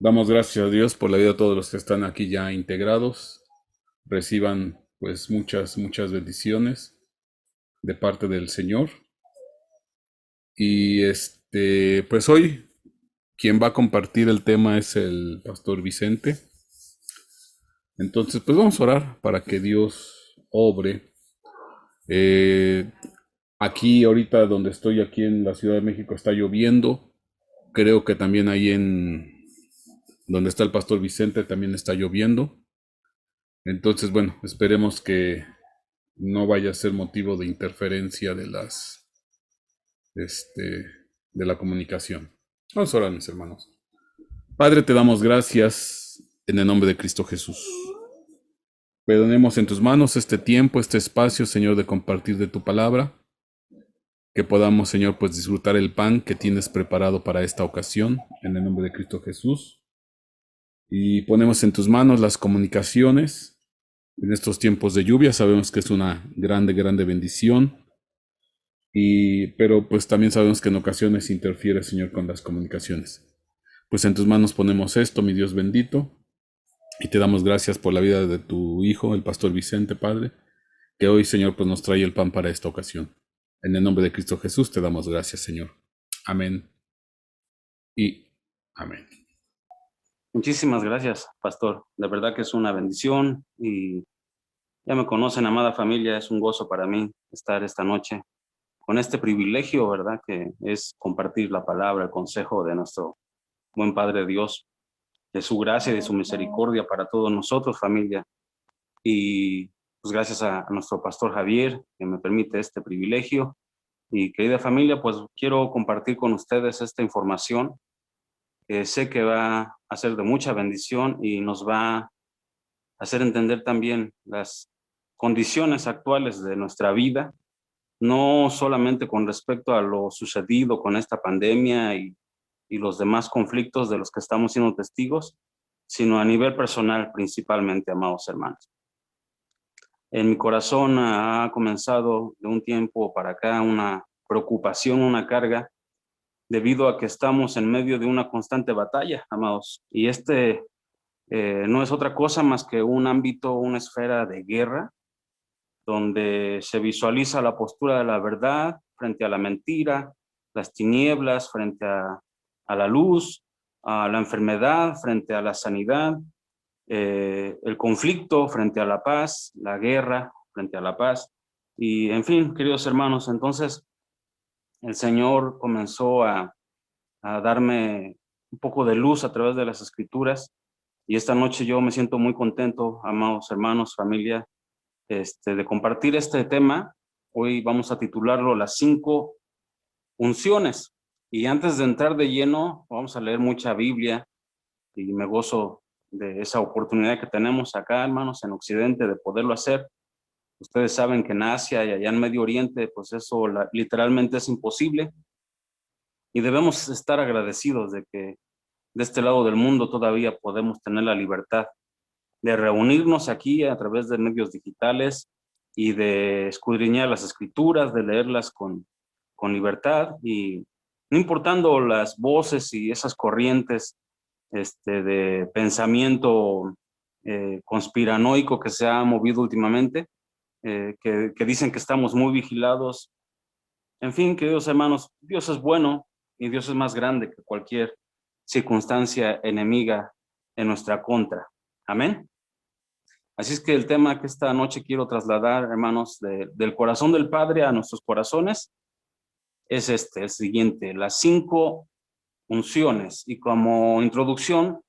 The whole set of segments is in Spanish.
Damos gracias a Dios por la vida de todos los que están aquí ya integrados. Reciban pues muchas bendiciones de parte del Señor. Y pues hoy quien va a compartir el tema es el pastor Vicente. Entonces pues vamos a orar para que Dios obre. Eh, Aquí ahorita donde estoy, aquí en la Ciudad de México, está lloviendo. Creo que también ahí en donde está el pastor Vicente también está lloviendo. Entonces, bueno, esperemos que no vaya a ser motivo de interferencia este, de la comunicación. Vamos a orar, mis hermanos. Padre, te damos gracias en el nombre de Cristo Jesús. Perdonemos en tus manos este tiempo, este espacio, Señor, de compartir de tu palabra. Que podamos, Señor, pues disfrutar el pan que tienes preparado para esta ocasión, en el nombre de Cristo Jesús. Y ponemos en tus manos las comunicaciones. En estos tiempos de lluvia sabemos que es una grande bendición. Pero pues también sabemos que en ocasiones interfiere, Señor, con las comunicaciones. Pues en tus manos ponemos esto, mi Dios bendito, y te damos gracias por la vida de tu Hijo, el pastor Vicente, Padre, que hoy, Señor, pues nos trae el pan para esta ocasión. En el nombre de Cristo Jesús te damos gracias, Señor. Amén y amén. Muchísimas gracias, pastor. De verdad que es una bendición y ya me conocen, amada familia, es un gozo para mí estar esta noche con este privilegio, ¿verdad? Que es compartir la palabra, el consejo de nuestro buen Padre Dios, de su gracia y de su misericordia para todos nosotros, familia. Y pues gracias a nuestro pastor Javier, que me permite este privilegio. Y querida familia, pues quiero compartir con ustedes esta información que sé que va a ser de mucha bendición y nos va a hacer entender también las condiciones actuales de nuestra vida, no solamente con respecto a lo sucedido con esta pandemia y los demás conflictos de los que estamos siendo testigos, sino a nivel personal principalmente, amados hermanos. En mi corazón ha comenzado de un tiempo para acá una preocupación, una carga, debido a que estamos en medio de una constante batalla, amados. Y no es otra cosa más que un ámbito, una esfera de guerra, donde se visualiza la postura de la verdad frente a la mentira, las tinieblas frente a la luz, a la enfermedad frente a la sanidad, el conflicto frente a la paz, la guerra frente a la paz. Y en fin, queridos hermanos, entonces el Señor comenzó a darme un poco de luz a través de las escrituras y esta noche yo me siento muy contento, amados hermanos, familia, de compartir este tema. Hoy vamos a titularlo Las 5 unciones. Y antes de entrar de lleno, vamos a leer mucha Biblia y me gozo de esa oportunidad que tenemos acá, hermanos, en Occidente, de poderlo hacer. Ustedes saben que en Asia y allá en Medio Oriente, pues eso literalmente es imposible. Y debemos estar agradecidos de que de este lado del mundo todavía podemos tener la libertad de reunirnos aquí a través de medios digitales y de escudriñar las escrituras, de leerlas con libertad y no importando las voces y esas corrientes de pensamiento conspiranoico que se ha movido últimamente, que dicen que estamos muy vigilados. En fin, queridos hermanos, Dios es bueno y Dios es más grande que cualquier circunstancia enemiga en nuestra contra. Amén. Así es que el tema que esta noche quiero trasladar, hermanos, del corazón del Padre a nuestros corazones, es el siguiente, las 5 unciones. Y como introducción,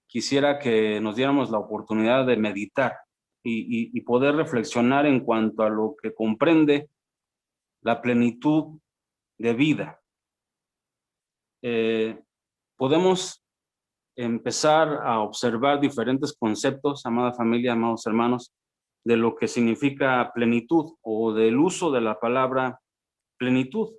quisiera que nos diéramos la oportunidad de meditar y poder reflexionar en cuanto a lo que comprende la plenitud de vida. Podemos empezar a observar diferentes conceptos, amada familia, amados hermanos, de lo que significa plenitud o del uso de la palabra plenitud.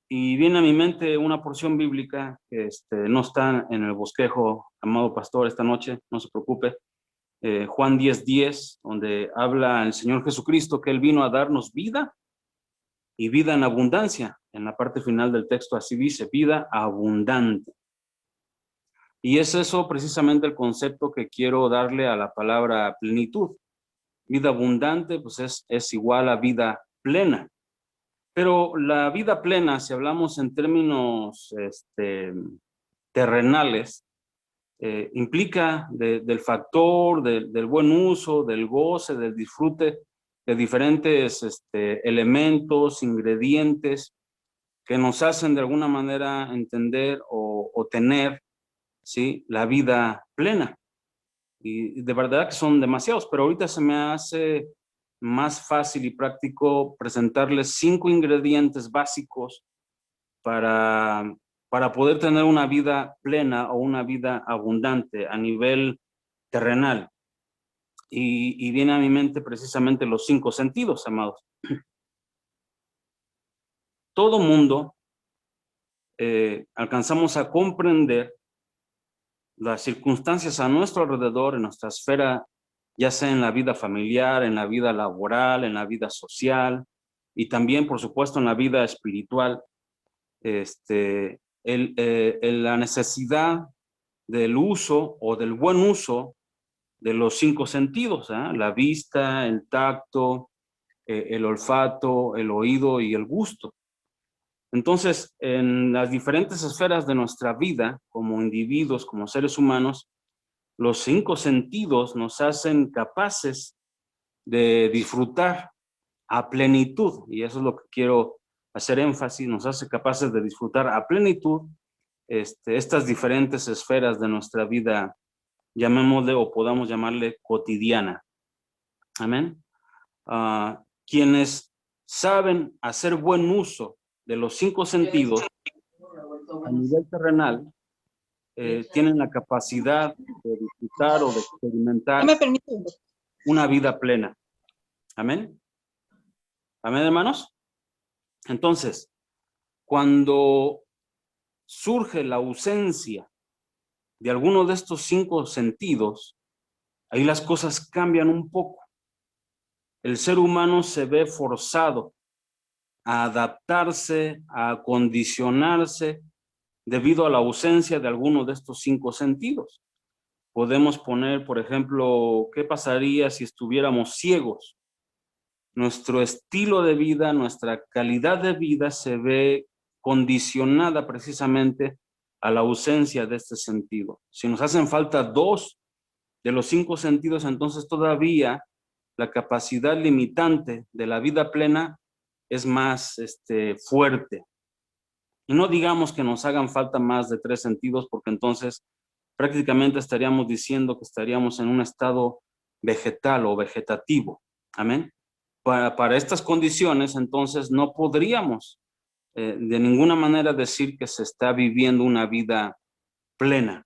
Y viene a mi mente una porción bíblica que no está en el bosquejo, amado pastor, esta noche, no se preocupe. Juan 10:10, donde habla el Señor Jesucristo que Él vino a darnos vida y vida en abundancia. En la parte final del texto así dice, vida abundante. Y es eso precisamente el concepto que quiero darle a la palabra plenitud. Vida abundante, pues es igual a vida plena. Pero la vida plena, si hablamos en términos terrenales, implica del factor, del buen uso, del goce, del disfrute de diferentes elementos, ingredientes que nos hacen de alguna manera entender o tener, ¿sí?, la vida plena. Y de verdad que son demasiados, pero ahorita se me hace más fácil y práctico presentarles 5 ingredientes básicos para, para poder tener una vida plena o una vida abundante a nivel terrenal. Y viene a mi mente precisamente los 5 sentidos, amados. Todo mundo alcanzamos a comprender las circunstancias a nuestro alrededor, en nuestra esfera, ya sea en la vida familiar, en la vida laboral, en la vida social y también, por supuesto, en la vida espiritual. La necesidad del uso o del buen uso de los 5 sentidos, la vista, el tacto, el olfato, el oído y el gusto. Entonces, en las diferentes esferas de nuestra vida, como individuos, como seres humanos, los 5 sentidos nos hacen capaces de disfrutar a plenitud, y eso es lo que quiero hacer énfasis, nos hace capaces de disfrutar a plenitud estas diferentes esferas de nuestra vida, llamémosle o podamos llamarle cotidiana. Amén. Quienes saben hacer buen uso de los 5 sentidos a nivel terrenal, tienen la capacidad de disfrutar o de experimentar una vida plena. Amén. Amén, hermanos. Entonces, cuando surge la ausencia de alguno de estos 5 sentidos, ahí las cosas cambian un poco. El ser humano se ve forzado a adaptarse, a acondicionarse debido a la ausencia de alguno de estos 5 sentidos. Podemos poner, por ejemplo, ¿qué pasaría si estuviéramos ciegos? Nuestro estilo de vida, nuestra calidad de vida se ve condicionada precisamente a la ausencia de este sentido. Si nos hacen falta 2 de los 5 sentidos, entonces todavía la capacidad limitante de la vida plena es más fuerte. Y no digamos que nos hagan falta más de 3 sentidos, porque entonces prácticamente estaríamos diciendo que estaríamos en un estado vegetal o vegetativo. Amén. Para estas condiciones, entonces, no podríamos de ninguna manera decir que se está viviendo una vida plena.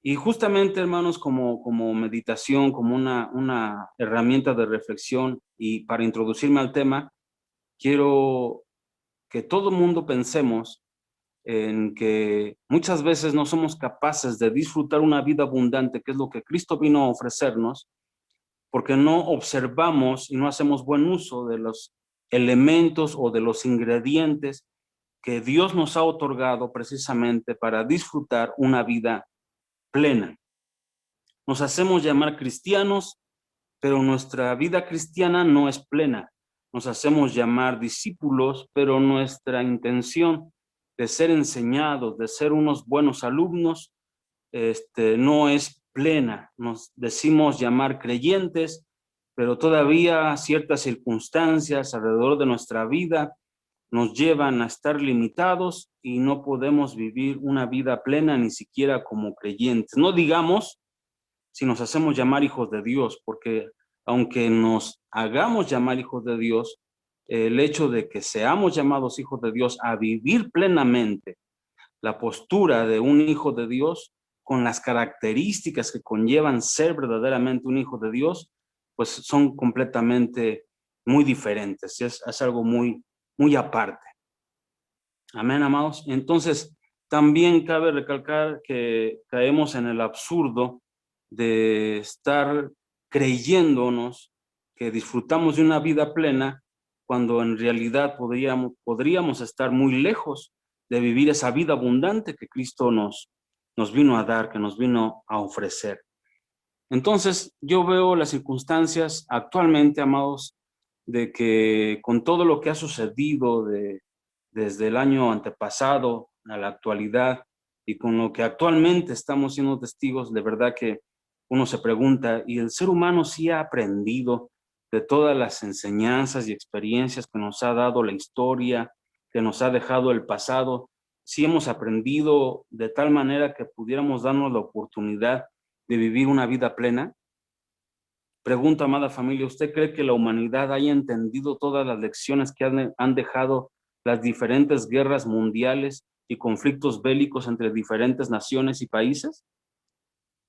Y justamente, hermanos, como meditación, como una herramienta de reflexión y para introducirme al tema, quiero que todo el mundo pensemos en que muchas veces no somos capaces de disfrutar una vida abundante, que es lo que Cristo vino a ofrecernos, porque no observamos y no hacemos buen uso de los elementos o de los ingredientes que Dios nos ha otorgado precisamente para disfrutar una vida plena. Nos hacemos llamar cristianos, pero nuestra vida cristiana no es plena. Nos hacemos llamar discípulos, pero nuestra intención de ser enseñados, de ser unos buenos alumnos, no es plena. Nos decimos llamar creyentes, pero todavía ciertas circunstancias alrededor de nuestra vida nos llevan a estar limitados y no podemos vivir una vida plena ni siquiera como creyentes. No digamos si nos hacemos llamar hijos de Dios, porque aunque nos hagamos llamar hijos de Dios, el hecho de que seamos llamados hijos de Dios a vivir plenamente la postura de un hijo de Dios con las características que conllevan ser verdaderamente un hijo de Dios, pues son completamente muy diferentes. Es algo muy, muy aparte. Amén, amados. Entonces, también cabe recalcar que caemos en el absurdo de estar creyéndonos que disfrutamos de una vida plena cuando en realidad podríamos estar muy lejos de vivir esa vida abundante que Cristo nos nos vino a dar, que nos vino a ofrecer. Entonces, yo veo las circunstancias actualmente, amados, de que con todo lo que ha sucedido desde el año antepasado a la actualidad y con lo que actualmente estamos siendo testigos, de verdad que uno se pregunta, ¿y el ser humano sí ha aprendido de todas las enseñanzas y experiencias que nos ha dado la historia, que nos ha dejado el pasado? ¿Sí hemos aprendido de tal manera que pudiéramos darnos la oportunidad de vivir una vida plena? Pregunta, amada familia, ¿usted cree que la humanidad haya entendido todas las lecciones que han dejado las diferentes guerras mundiales y conflictos bélicos entre diferentes naciones y países?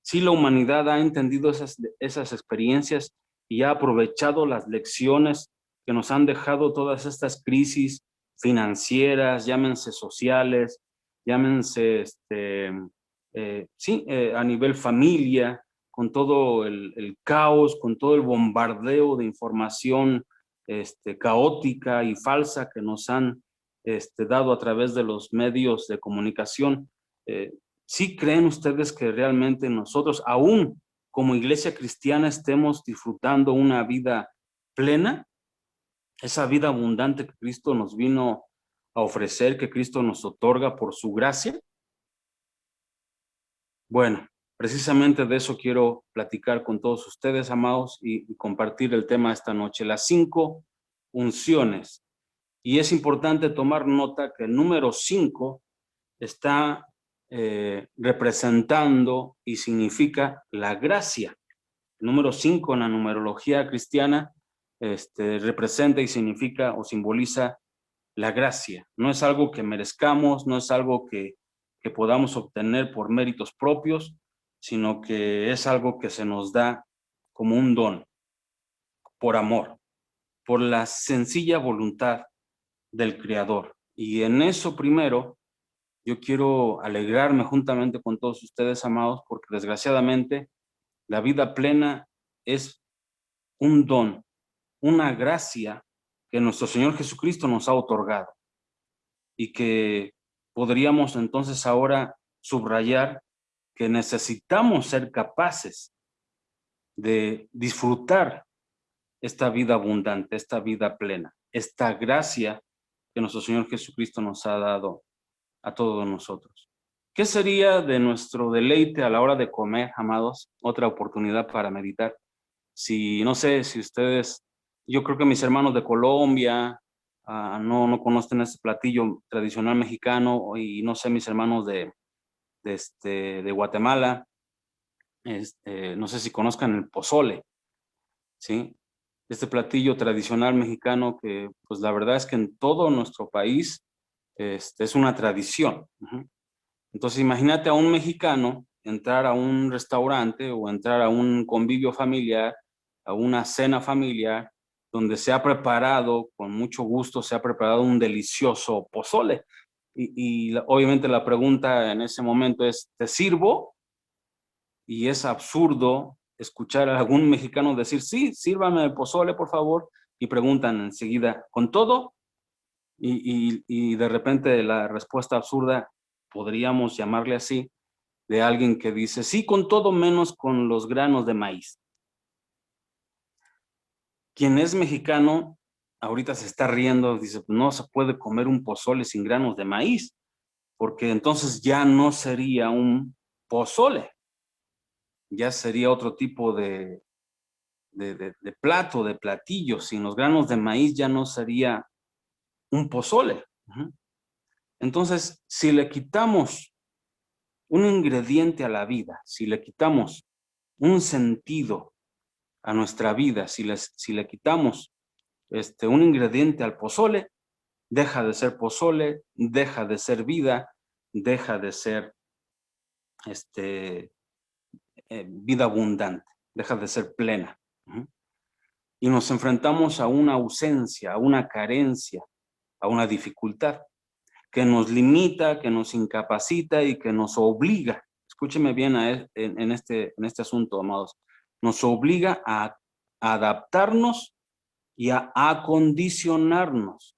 ¿Sí la humanidad ha entendido esas experiencias y ha aprovechado las lecciones que nos han dejado todas estas crisis financieras, llámense sociales, llámense a nivel familia, con todo el caos, con todo el bombardeo de información caótica y falsa que nos han dado a través de los medios de comunicación? ¿Sí creen ustedes que realmente nosotros, aún como iglesia cristiana, estemos disfrutando una vida plena? Esa vida abundante que Cristo nos vino a ofrecer, que Cristo nos otorga por su gracia. Bueno, precisamente de eso quiero platicar con todos ustedes, amados, y compartir el tema esta noche, las 5 unciones. Y es importante tomar nota que el número 5 está representando y significa la gracia. El número 5 en la numerología cristiana representa y significa o simboliza la gracia. No es algo que merezcamos, no es algo que podamos obtener por méritos propios, sino que es algo que se nos da como un don, por amor, por la sencilla voluntad del Creador. Y en eso primero, yo quiero alegrarme juntamente con todos ustedes, amados, porque desgraciadamente la vida plena es un don, una gracia que nuestro Señor Jesucristo nos ha otorgado y que podríamos entonces ahora subrayar que necesitamos ser capaces de disfrutar esta vida abundante, esta vida plena, esta gracia que nuestro Señor Jesucristo nos ha dado a todos nosotros. ¿Qué sería de nuestro deleite a la hora de comer, amados? Otra oportunidad para meditar. Si, no sé, si ustedes, yo creo que mis hermanos de Colombia no conocen este platillo tradicional mexicano, y no sé, mis hermanos de Guatemala, no sé si conozcan el pozole, ¿sí? Este platillo tradicional mexicano que, pues la verdad es que en todo nuestro país es una tradición. Entonces, imagínate a un mexicano entrar a un restaurante o entrar a un convivio familiar, a una cena familiar, donde se ha preparado, con mucho gusto, se ha preparado un delicioso pozole. Obviamente la pregunta en ese momento es, ¿te sirvo? Y es absurdo escuchar a algún mexicano decir, sí, sírvame el pozole, por favor, y preguntan enseguida, ¿con todo? Y de repente la respuesta absurda, podríamos llamarle así, de alguien que dice, sí, con todo menos con los granos de maíz. Quien es mexicano, ahorita se está riendo, dice, no se puede comer un pozole sin granos de maíz, porque entonces ya no sería un pozole, ya sería otro tipo de plato, de platillo. Sin los granos de maíz ya no sería un pozole. Entonces, si le quitamos un ingrediente a la vida, si le quitamos un sentido a nuestra vida, si le quitamos un ingrediente al pozole, deja de ser pozole, deja de ser vida, deja de ser vida abundante, deja de ser plena. Y nos enfrentamos a una ausencia, a una carencia, a una dificultad que nos limita, que nos incapacita y que nos obliga. Escúcheme bien en este asunto, amados. Nos obliga a adaptarnos y a acondicionarnos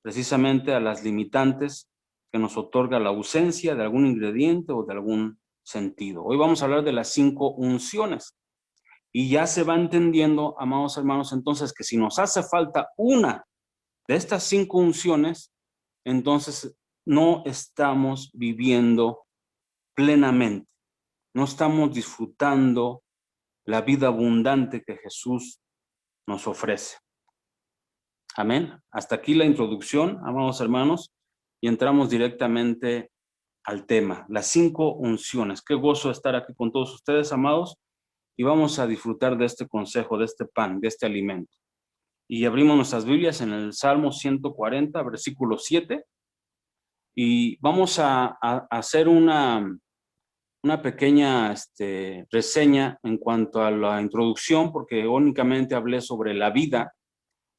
precisamente a las limitantes que nos otorga la ausencia de algún ingrediente o de algún sentido. Hoy vamos a hablar de las 5 unciones. Y ya se va entendiendo, amados hermanos, entonces que si nos hace falta una de estas 5 unciones, entonces no estamos viviendo plenamente, no estamos disfrutando la vida abundante que Jesús nos ofrece. Amén. Hasta aquí la introducción, amados hermanos, y entramos directamente al tema, las 5 unciones. Qué gozo estar aquí con todos ustedes, amados, y vamos a disfrutar de este consejo, de este pan, de este alimento. Y abrimos nuestras Biblias en el Salmo 140, versículo 7, y vamos a hacer una pequeña reseña en cuanto a la introducción, porque únicamente hablé sobre la vida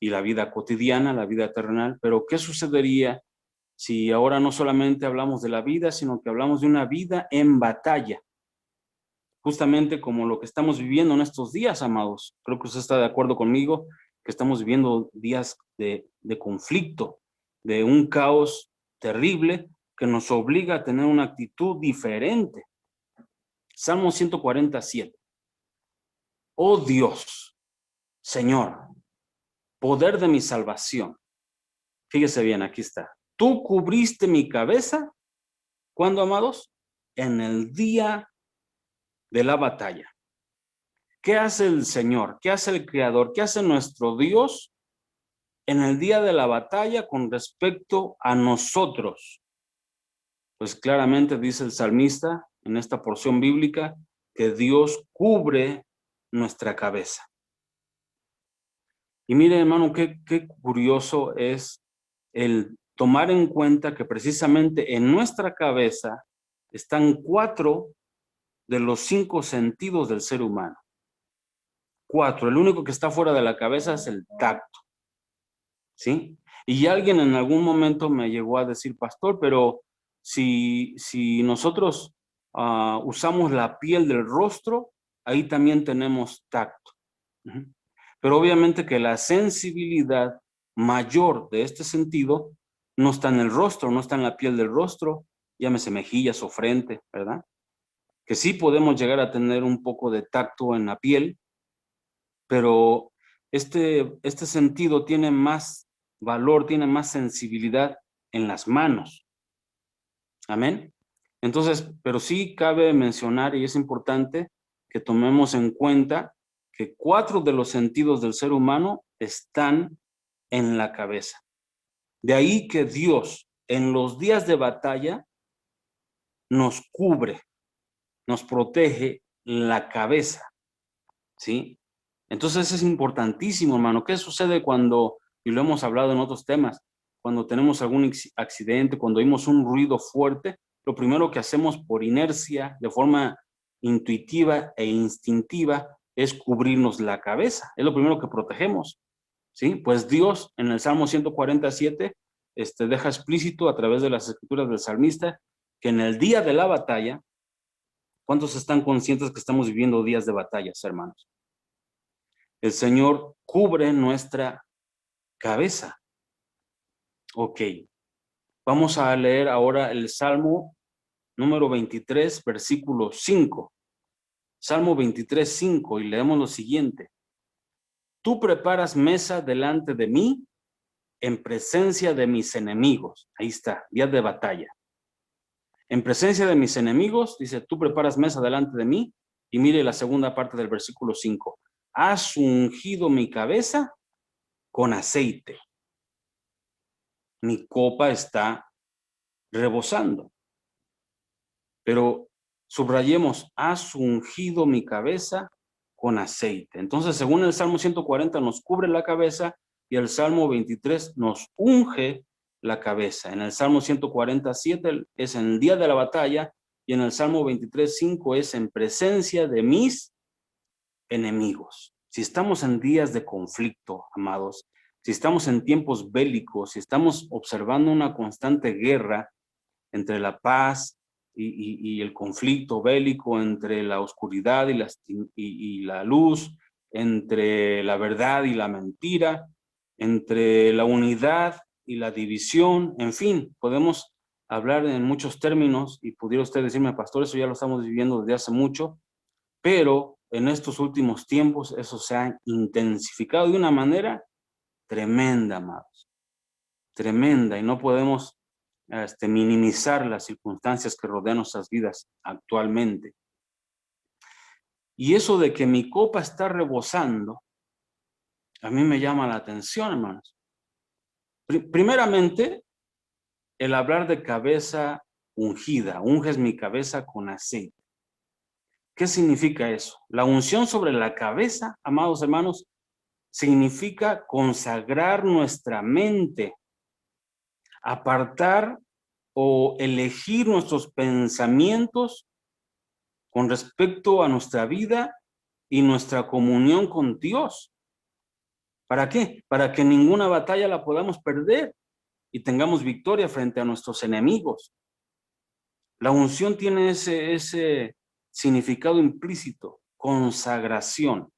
y la vida cotidiana, la vida terrenal, pero ¿qué sucedería si ahora no solamente hablamos de la vida, sino que hablamos de una vida en batalla? Justamente como lo que estamos viviendo en estos días, amados. Creo que usted está de acuerdo conmigo que estamos viviendo días de conflicto, de un caos terrible que nos obliga a tener una actitud diferente. Salmo 147. Oh Dios, Señor, poder de mi salvación. Fíjese bien, aquí está. Tú cubriste mi cabeza. ¿Cuándo, amados? En el día de la batalla. ¿Qué hace el Señor? ¿Qué hace el Creador? ¿Qué hace nuestro Dios en el día de la batalla con respecto a nosotros? Pues claramente dice el salmista en esta porción bíblica que Dios cubre nuestra cabeza. Y mire, hermano, qué curioso es el tomar en cuenta que precisamente en nuestra cabeza están 4 de los 5 sentidos del ser humano. 4. El único que está fuera de la cabeza es el tacto. ¿Sí? Y alguien en algún momento me llegó a decir, pastor, pero si nosotros usamos la piel del rostro, ahí también tenemos tacto. Pero obviamente que la sensibilidad mayor de este sentido no está en el rostro, no está en la piel del rostro, llámese mejillas o frente, ¿verdad? Que sí podemos llegar a tener un poco de tacto en la piel, pero este sentido tiene más valor, tiene más sensibilidad en las manos. Amén. Entonces, pero sí cabe mencionar, y es importante que tomemos en cuenta que 4 de los sentidos del ser humano están en la cabeza. De ahí que Dios en los días de batalla nos cubre, nos protege la cabeza, ¿sí? Entonces es importantísimo, hermano. ¿Qué sucede cuando, y lo hemos hablado en otros temas, cuando tenemos algún accidente, cuando oímos un ruido fuerte? Lo primero que hacemos por inercia, de forma intuitiva e instintiva, es cubrirnos la cabeza. Es lo primero que protegemos, ¿sí? Pues Dios en el Salmo 147 deja explícito a través de las escrituras del salmista que en el día de la batalla, ¿cuántos están conscientes que estamos viviendo días de batallas, hermanos? El Señor cubre nuestra cabeza. Ok. Vamos a leer ahora el Salmo número 23, versículo 5. Salmo 23, 5, y leemos lo siguiente. Tú preparas mesa delante de mí en presencia de mis enemigos. Ahí está, días de batalla. En presencia de mis enemigos, dice, tú preparas mesa delante de mí. Y mire la segunda parte del versículo 5. Has ungido mi cabeza con aceite. Mi copa está rebosando. Pero subrayemos, has ungido mi cabeza con aceite. Entonces, según el Salmo 140 nos cubre la cabeza y el Salmo 23 nos unge la cabeza. En el Salmo 147 es en el día de la batalla y en el Salmo 23, 5 es en presencia de mis enemigos. Si estamos en días de conflicto, amados, si estamos en tiempos bélicos, si estamos observando una constante guerra entre la paz y el conflicto bélico, entre la oscuridad y la luz, entre la verdad y la mentira, entre la unidad y la división, en fin, podemos hablar en muchos términos y pudiera usted decirme, pastor, eso ya lo estamos viviendo desde hace mucho, pero en estos últimos tiempos eso se ha intensificado de una manera tremenda, amados, tremenda, y no podemos minimizar las circunstancias que rodean nuestras vidas actualmente. Y eso de que mi copa está rebosando, a mí me llama la atención, hermanos. Primeramente, el hablar de cabeza ungida, unges mi cabeza con aceite. ¿Qué significa eso? La unción sobre la cabeza, amados hermanos, significa consagrar nuestra mente, apartar o elegir nuestros pensamientos con respecto a nuestra vida y nuestra comunión con Dios. ¿Para qué? Para que ninguna batalla la podamos perder y tengamos victoria frente a nuestros enemigos. La unción tiene ese significado implícito, consagración.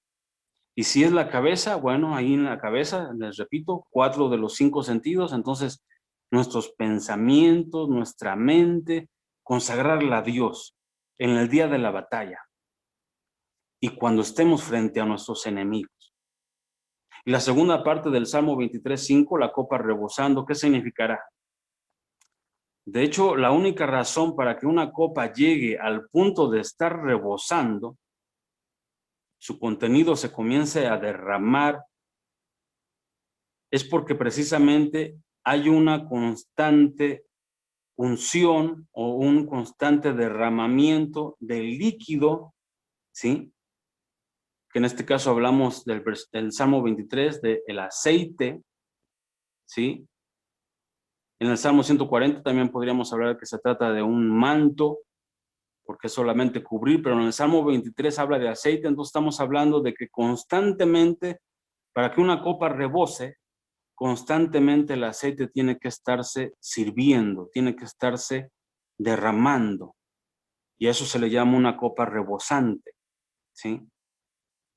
Y si es la cabeza, bueno, ahí en la cabeza, les repito, 4 de los 5 sentidos, entonces nuestros pensamientos, nuestra mente, consagrarla a Dios en el día de la batalla y cuando estemos frente a nuestros enemigos. Y la segunda parte del Salmo 23:5, la copa rebosando, ¿qué significará? De hecho, la única razón para que una copa llegue al punto de estar rebosando, su contenido se comience a derramar, es porque precisamente hay una constante unción o un constante derramamiento del líquido, ¿sí? Que en este caso hablamos del Salmo 23, del aceite, ¿sí? En el Salmo 140 también podríamos hablar que se trata de un manto, porque es solamente cubrir, pero en el Salmo 23 habla de aceite, entonces estamos hablando de que constantemente, para que una copa rebose, constantemente el aceite tiene que estarse sirviendo, tiene que estarse derramando, y a eso se le llama una copa rebosante, ¿sí?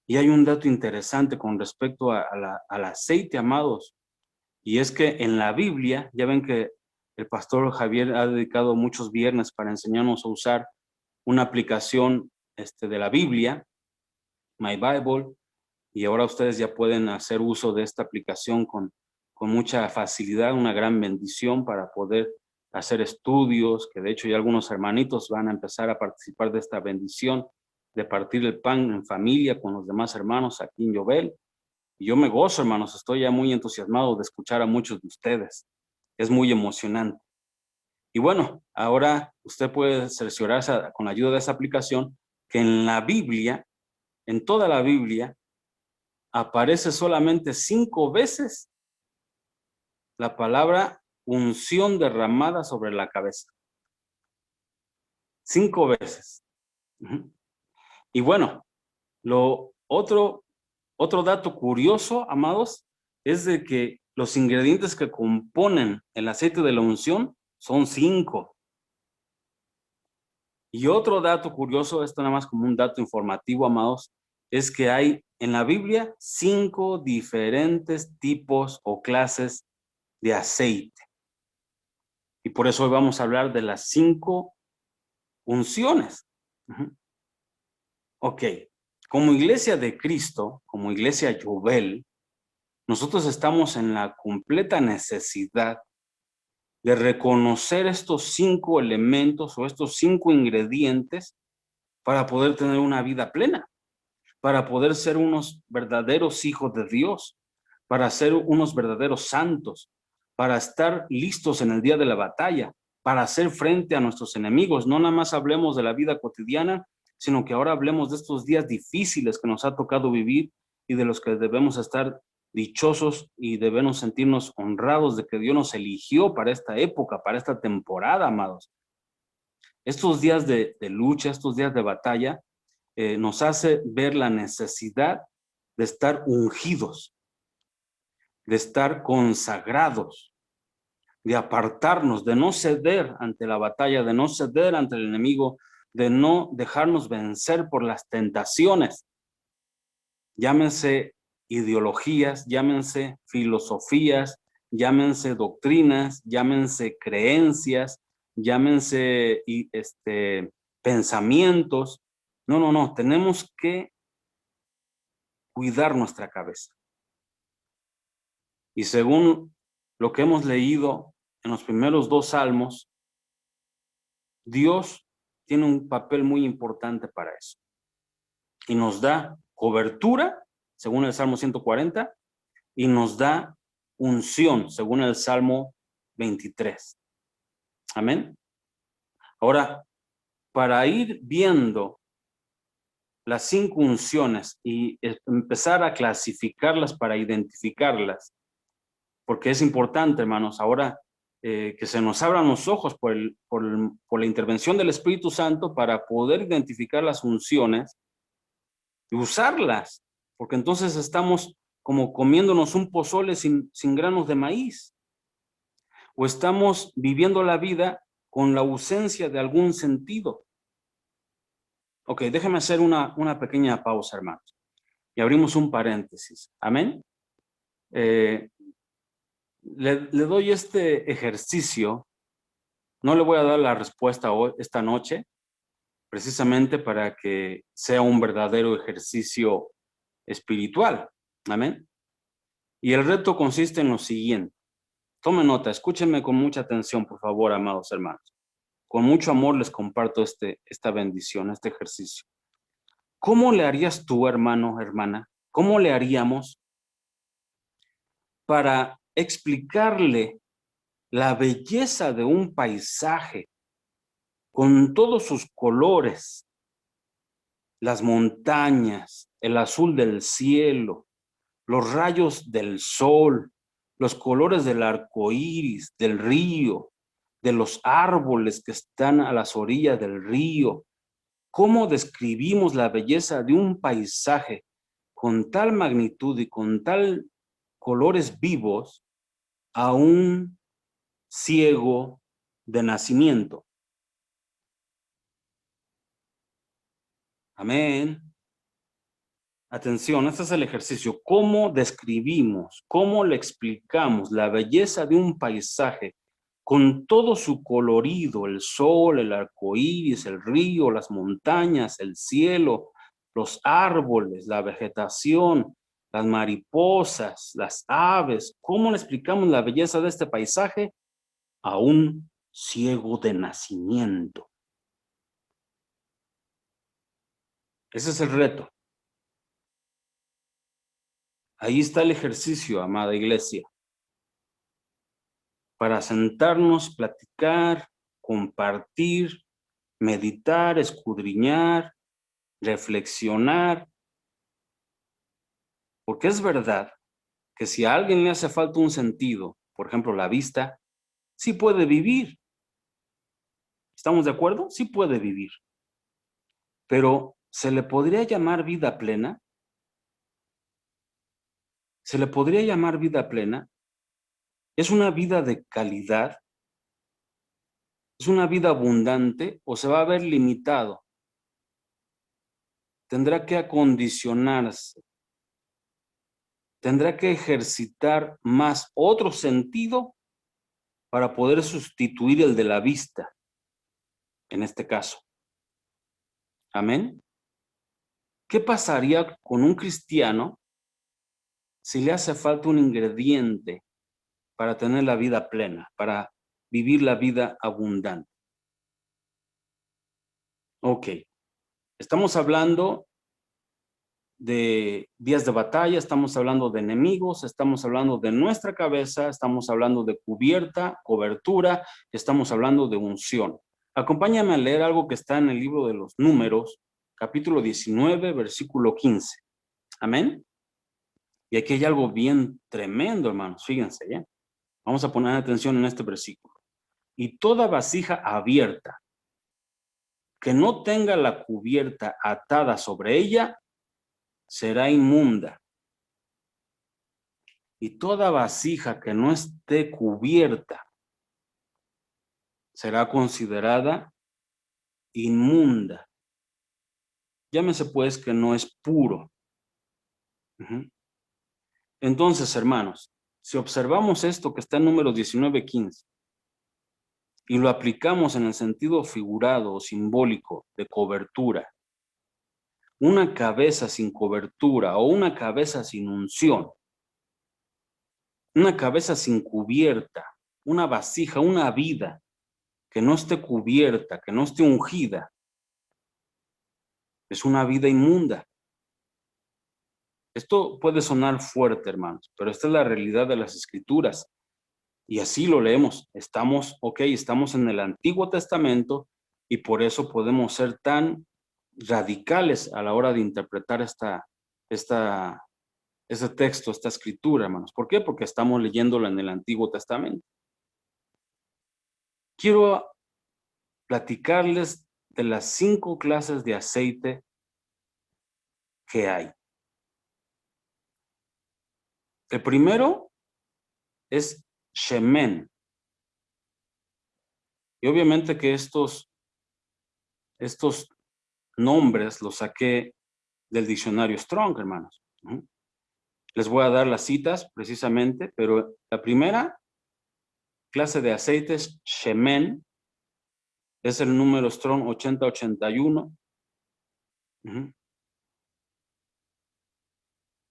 Y hay un dato interesante con respecto al aceite, amados, y es que en la Biblia, ya ven que el pastor Javier ha dedicado muchos viernes para enseñarnos a usar una aplicación de la Biblia, My Bible, y ahora ustedes ya pueden hacer uso de esta aplicación con mucha facilidad, una gran bendición para poder hacer estudios, que de hecho ya algunos hermanitos van a empezar a participar de esta bendición, de partir el pan en familia con los demás hermanos aquí en Yobel. Y yo me gozo, hermanos, estoy ya muy entusiasmado de escuchar a muchos de ustedes. Es muy emocionante. Y bueno, ahora usted puede cerciorarse con la ayuda de esa aplicación que en la Biblia, en toda la Biblia, aparece solamente 5 veces la palabra unción derramada sobre la cabeza. 5 veces. Y bueno, otro dato curioso, amados, es de que los ingredientes que componen el aceite de la unción son 5. Y otro dato curioso, esto nada más como un dato informativo, amados, es que hay en la Biblia 5 diferentes tipos o clases de aceite. Y por eso hoy vamos a hablar de las 5 unciones. Ok, como iglesia de Cristo, como iglesia Yobel, nosotros estamos en la completa necesidad de reconocer estos 5 elementos o estos 5 ingredientes para poder tener una vida plena, para poder ser unos verdaderos hijos de Dios, para ser unos verdaderos santos, para estar listos en el día de la batalla, para hacer frente a nuestros enemigos. No nada más hablemos de la vida cotidiana, sino que ahora hablemos de estos días difíciles que nos ha tocado vivir y de los que debemos estar dichosos y debemos sentirnos honrados de que Dios nos eligió para esta época, para esta temporada, amados. Estos días de lucha, estos días de batalla, nos hace ver la necesidad de estar ungidos, de estar consagrados, de apartarnos, de no ceder ante la batalla, de no ceder ante el enemigo, de no dejarnos vencer por las tentaciones. Llámense ideologías, llámense filosofías, llámense doctrinas, llámense creencias, llámense pensamientos. No, tenemos que cuidar nuestra cabeza. Y según lo que hemos leído en los primeros 2 salmos, Dios tiene un papel muy importante para eso. Y nos da cobertura, según el Salmo 140, y nos da unción, según el Salmo 23. Amén. Ahora, para ir viendo las 5 unciones y empezar a clasificarlas para identificarlas, porque es importante, hermanos, ahora que se nos abran los ojos por la intervención del Espíritu Santo para poder identificar las unciones y usarlas, porque entonces estamos como comiéndonos un pozole sin granos de maíz, o estamos viviendo la vida con la ausencia de algún sentido. Ok, déjeme hacer una pequeña pausa, hermanos, y abrimos un paréntesis. Amén. Le doy este ejercicio. No le voy a dar la respuesta hoy, esta noche, precisamente para que sea un verdadero ejercicio espiritual. Amén. Y el reto consiste en lo siguiente. Tome nota, escúchenme con mucha atención, por favor, amados hermanos. Con mucho amor les comparto esta bendición, este ejercicio. ¿Cómo le harías tú, hermano, hermana? ¿Cómo le haríamos para explicarle la belleza de un paisaje con todos sus colores, las montañas, el azul del cielo, los rayos del sol, los colores del arco iris, del río, de los árboles que están a las orillas del río? ¿Cómo describimos la belleza de un paisaje con tal magnitud y con tal colores vivos a un ciego de nacimiento? Amén. Atención, este es el ejercicio. ¿Cómo describimos, cómo le explicamos la belleza de un paisaje con todo su colorido, el sol, el arco iris, el río, las montañas, el cielo, los árboles, la vegetación, las mariposas, las aves? ¿Cómo le explicamos la belleza de este paisaje a un ciego de nacimiento? Ese es el reto. Ahí está el ejercicio, amada iglesia, para sentarnos, platicar, compartir, meditar, escudriñar, reflexionar, porque es verdad que si a alguien le hace falta un sentido, por ejemplo, la vista, sí puede vivir. ¿Estamos de acuerdo? Sí puede vivir. Pero ¿se le podría llamar vida plena? ¿Se le podría llamar vida plena? ¿Es una vida de calidad? ¿Es una vida abundante o se va a ver limitado? Tendrá que acondicionarse, tendrá que ejercitar más otro sentido para poder sustituir el de la vista, en este caso. Amén. ¿Qué pasaría con un cristiano si le hace falta un ingrediente para tener la vida plena, para vivir la vida abundante? Ok, estamos hablando de días de batalla, estamos hablando de enemigos, estamos hablando de nuestra cabeza, estamos hablando de cubierta, cobertura, estamos hablando de unción. Acompáñame a leer algo que está en el libro de los Números, capítulo 19, versículo 15. Amén. Y aquí hay algo bien tremendo, hermanos, fíjense, ¿ya? Vamos a poner atención en este versículo. Y toda vasija abierta que no tenga la cubierta atada sobre ella será inmunda. Y toda vasija que no esté cubierta será considerada inmunda. Llámese pues que no es puro. Entonces, hermanos, si observamos esto que está en Números 19:15, y lo aplicamos en el sentido figurado o simbólico de cobertura, una cabeza sin cobertura o una cabeza sin unción, una cabeza sin cubierta, una vasija, una vida que no esté cubierta, que no esté ungida, es una vida inmunda. Esto puede sonar fuerte, hermanos, pero esta es la realidad de las Escrituras. Y así lo leemos. Estamos en el Antiguo Testamento y por eso podemos ser tan radicales a la hora de interpretar ese texto, esta escritura, hermanos. ¿Por qué? Porque estamos leyéndolo en el Antiguo Testamento. Quiero platicarles de las 5 clases de aceite que hay. El primero es shemen. Y obviamente que estos nombres los saqué del diccionario Strong, hermanos. Les voy a dar las citas precisamente, pero la primera clase de aceites, shemen, es el número Strong 8081.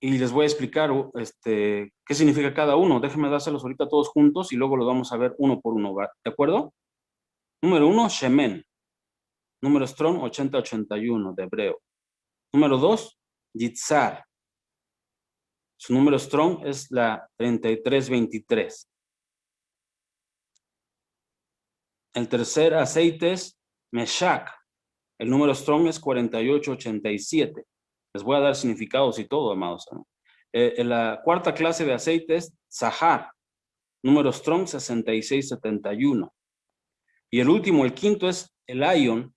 Y les voy a explicar qué significa cada uno. Déjenme dárselos ahorita todos juntos y luego los vamos a ver uno por uno, ¿va? ¿De acuerdo? Número 1, shemen. Número Strong 8081 de hebreo. Número 2, yitzhar. Su número Strong es la 3323. El tercer aceite es meshach. El número Strong es 4887. Les voy a dar significados y todo, amados. La cuarta clase de aceite es Sahar. Número Strong 6671. Y el último, el quinto, es el Ion.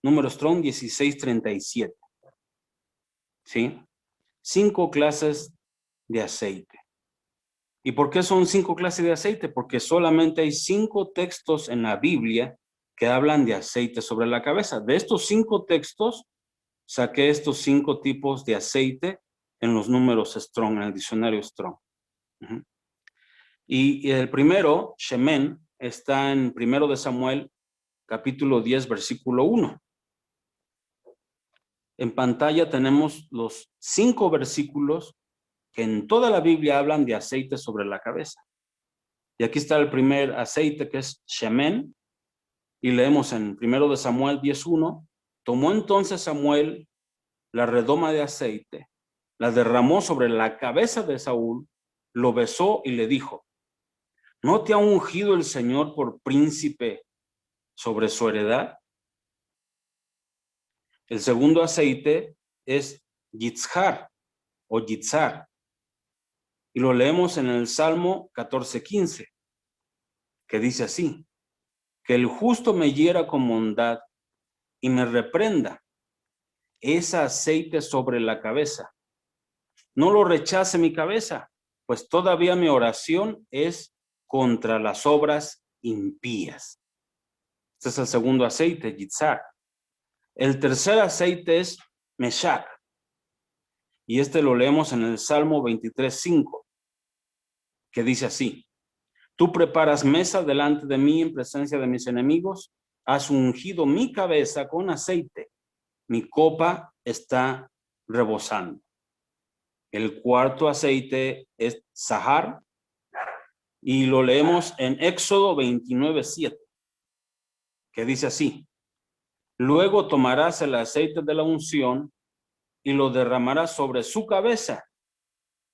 Número Strong 1637. ¿Sí? 5 clases de aceite. ¿Y por qué son 5 clases de aceite? Porque solamente hay 5 textos en la Biblia que hablan de aceite sobre la cabeza. De estos 5 textos, saqué estos 5 tipos de aceite en los números Strong, en el diccionario Strong. Y el primero, shemen, está en 1 de Samuel, capítulo 10, versículo 1. En pantalla tenemos los 5 versículos que en toda la Biblia hablan de aceite sobre la cabeza. Y aquí está el primer aceite, que es shemen, y leemos en 1 de Samuel 10:1. Tomó entonces Samuel la redoma de aceite, la derramó sobre la cabeza de Saúl, lo besó y le dijo: ¿no te ha ungido el Señor por príncipe sobre su heredad? El segundo aceite es yitzhar o yitzhar, y lo leemos en el Salmo 14:15, que dice así: que el justo me hiera con bondad y me reprenda, es aceite sobre la cabeza. No lo rechace mi cabeza, pues todavía mi oración es contra las obras impías. Este es el segundo aceite, yitzhar. El tercer aceite es meshach, y este lo leemos en el Salmo 23:5, que dice así: tú preparas mesa delante de mí en presencia de mis enemigos, has ungido mi cabeza con aceite, mi copa está rebosando. El cuarto aceite es sahar, y lo leemos en Éxodo 29:7, que dice así: luego tomarás el aceite de la unción y lo derramarás sobre su cabeza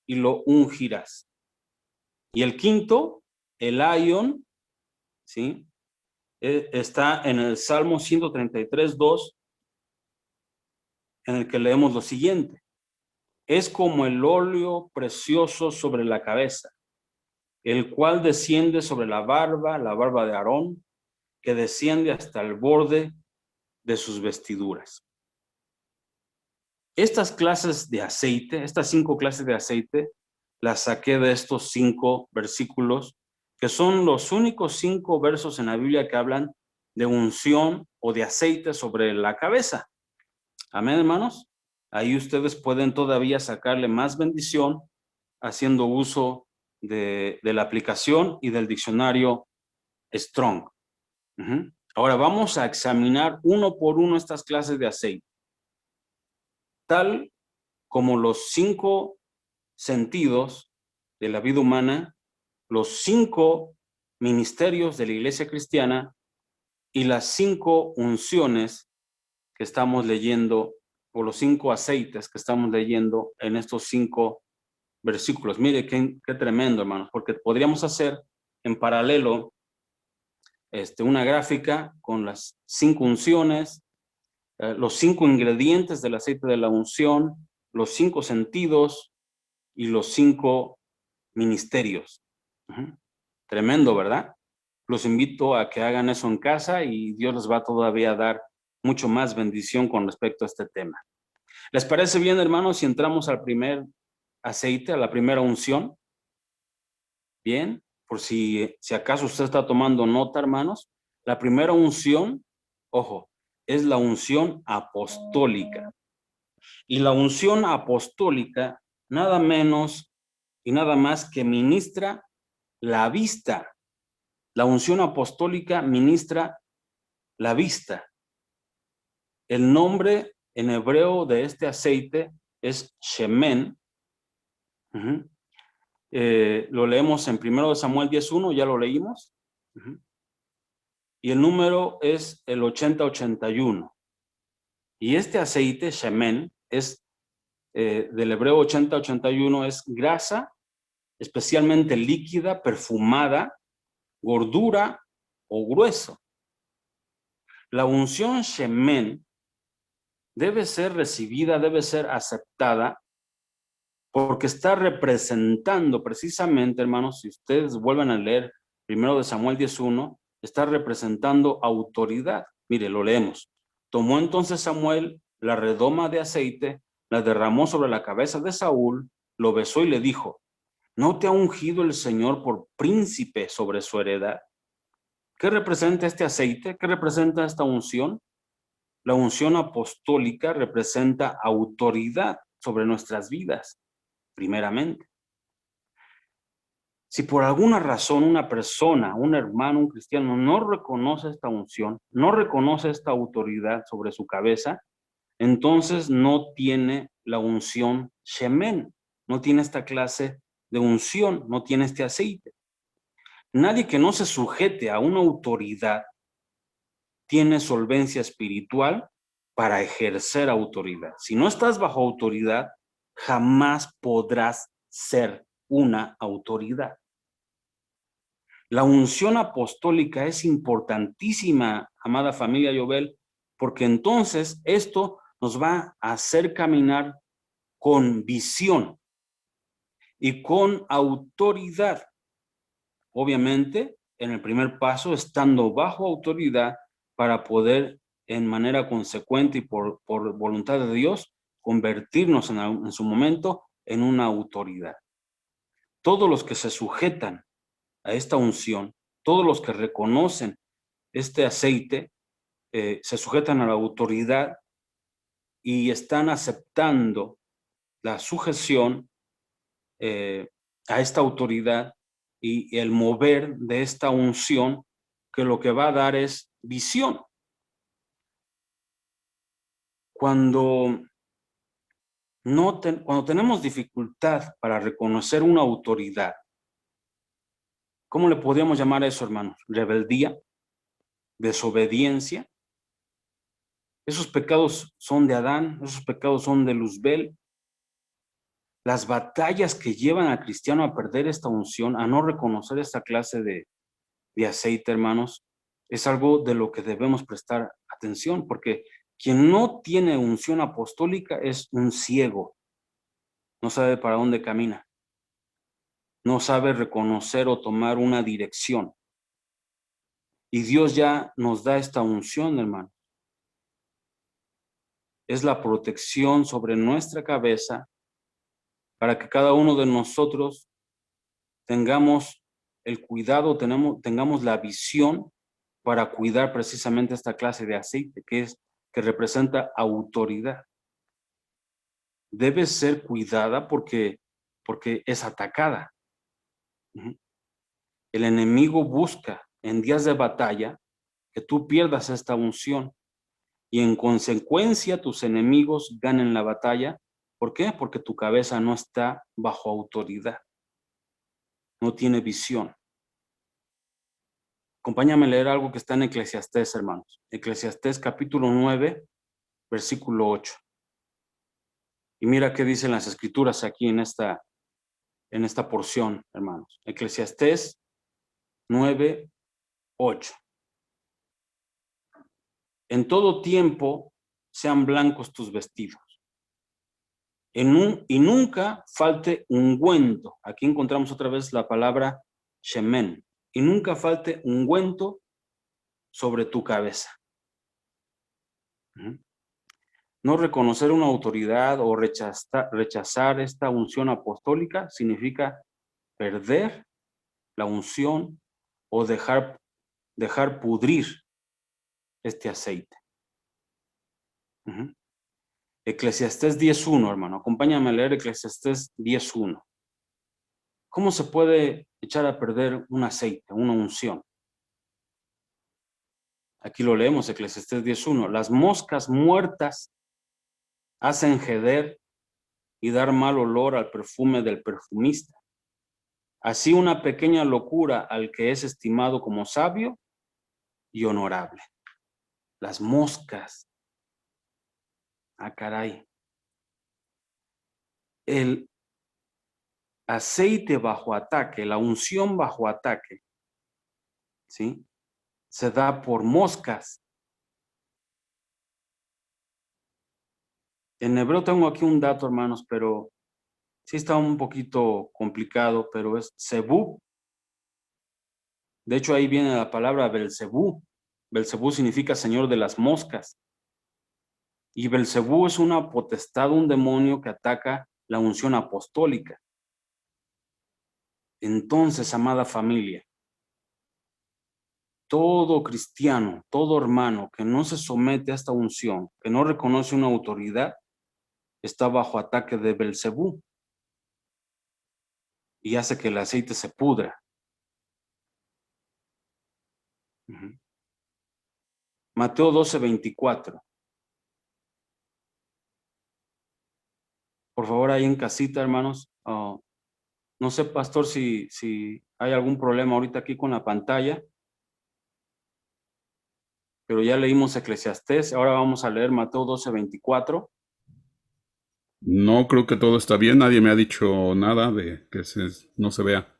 y lo ungirás. Y el quinto, el Ion, ¿sí? Está en el Salmo 133:2, en el que leemos lo siguiente: es como el óleo precioso sobre la cabeza, el cual desciende sobre la barba de Aarón, que desciende hasta el borde de sus vestiduras. Estas clases de aceite, estas 5 clases de aceite, las saqué de estos 5 versículos, que son los únicos 5 versos en la Biblia que hablan de unción o de aceite sobre la cabeza. Amén, hermanos. Ahí ustedes pueden todavía sacarle más bendición haciendo uso de la aplicación y del diccionario Strong. Ujú. Ahora vamos a examinar uno por uno estas clases de aceite, tal como los 5 sentidos de la vida humana, los 5 ministerios de la iglesia cristiana y las 5 unciones que estamos leyendo, o los 5 aceites que estamos leyendo en estos 5 versículos. Mire qué tremendo, hermanos, porque podríamos hacer en paralelo una gráfica con las 5 unciones, los 5 ingredientes del aceite de la unción, los 5 sentidos y los 5 ministerios. Tremendo, ¿verdad? Los invito a que hagan eso en casa y Dios les va todavía a dar mucho más bendición con respecto a este tema. ¿Les parece bien, hermanos, si entramos al primer aceite, a la primera unción? Bien, por si acaso usted está tomando nota, hermanos, la primera unción, ojo, es la unción apostólica. Y la unción apostólica, nada menos y nada más que ministra la vista. La unción apostólica ministra la vista. El nombre en hebreo de este aceite es Shemen. Lo leemos en 1 Samuel 10:1, ya lo leímos. Y el número es el 8081. Y este aceite, Shemen, es del hebreo 8081, es grasa, especialmente líquida, perfumada, gordura o grueso. La unción Shemen debe ser recibida, debe ser aceptada, porque está representando precisamente, hermanos, si ustedes vuelven a leer 1 Samuel 10:1, está representando autoridad. Mire, lo leemos. Tomó entonces Samuel la redoma de aceite, la derramó sobre la cabeza de Saúl, lo besó y le dijo: ¿no te ha ungido el Señor por príncipe sobre su heredad? ¿Qué representa este aceite? ¿Qué representa esta unción? La unción apostólica representa autoridad sobre nuestras vidas, primeramente. Si por alguna razón una persona, un hermano, un cristiano, no reconoce esta unción, no reconoce esta autoridad sobre su cabeza, entonces no tiene la unción Shemen, no tiene esta clase de unción, no tiene este aceite. Nadie que no se sujete a una autoridad tiene solvencia espiritual para ejercer autoridad. Si no estás bajo autoridad, jamás podrás ser una autoridad. La unción apostólica es importantísima, amada familia Yobel, porque entonces esto nos va a hacer caminar con visión y con autoridad. Obviamente, en el primer paso, estando bajo autoridad para poder, en manera consecuente y por voluntad de Dios, convertirnos en su momento en una autoridad. Todos los que se sujetan a esta unción, todos los que reconocen este aceite, se sujetan a la autoridad y están aceptando la sujeción a esta autoridad y el mover de esta unción, que lo que va a dar es visión. Cuando tenemos dificultad para reconocer una autoridad, ¿cómo le podríamos llamar a eso, hermanos? Rebeldía, desobediencia. Esos pecados son de Adán, esos pecados son de Luzbel. Las batallas que llevan al cristiano a perder esta unción, a no reconocer esta clase de aceite, hermanos, es algo de lo que debemos prestar atención, porque quien no tiene unción apostólica es un ciego, no sabe para dónde camina, no sabe reconocer o tomar una dirección. Y Dios ya nos da esta unción, hermano. Es la protección sobre nuestra cabeza para que cada uno de nosotros tengamos el cuidado, tengamos la visión para cuidar precisamente esta clase de aceite que representa autoridad. Debe ser cuidada porque es atacada. El enemigo busca en días de batalla que tú pierdas esta unción y en consecuencia tus enemigos ganen la batalla. ¿Por qué? Porque tu cabeza no está bajo autoridad, no tiene visión. Acompáñame a leer algo que está en Eclesiastés, hermanos. Eclesiastés capítulo 9, versículo 8. Y mira qué dicen las escrituras aquí en esta porción, hermanos. Eclesiastés 9, 8. En todo tiempo sean blancos tus vestidos. Y nunca falte ungüento. Aquí encontramos otra vez la palabra shemen. Y nunca falte ungüento sobre tu cabeza. No reconocer una autoridad o rechazar esta unción apostólica significa perder la unción o dejar pudrir este aceite. Eclesiastés 10.1, hermano. Acompáñame a leer Eclesiastés 10.1. ¿Cómo se puede echar a perder un aceite, una unción? Aquí lo leemos, Eclesiastés 10.1. Las moscas muertas hacen heder y dar mal olor al perfume del perfumista. Así una pequeña locura al que es estimado como sabio y honorable. Las moscas. Ah, caray. El aceite bajo ataque, la unción bajo ataque, ¿sí? Se da por moscas. En hebreo tengo aquí un dato, hermanos, pero sí está un poquito complicado, pero es Zebú. De hecho, ahí viene la palabra Belzebú. Belzebú significa señor de las moscas. Y Belzebú es una potestad, un demonio que ataca la unción apostólica. Entonces, amada familia, todo cristiano, todo hermano que no se somete a esta unción, que no reconoce una autoridad, está bajo ataque de Belzebú y hace que el aceite se pudra. Mateo 12:24. Por favor, ahí en casita, hermanos. No sé, pastor, si hay algún problema ahorita aquí con la pantalla, pero ya leímos Eclesiastés. Ahora vamos a leer Mateo 12:24. No, creo que todo está bien. Nadie me ha dicho nada de que no se vea.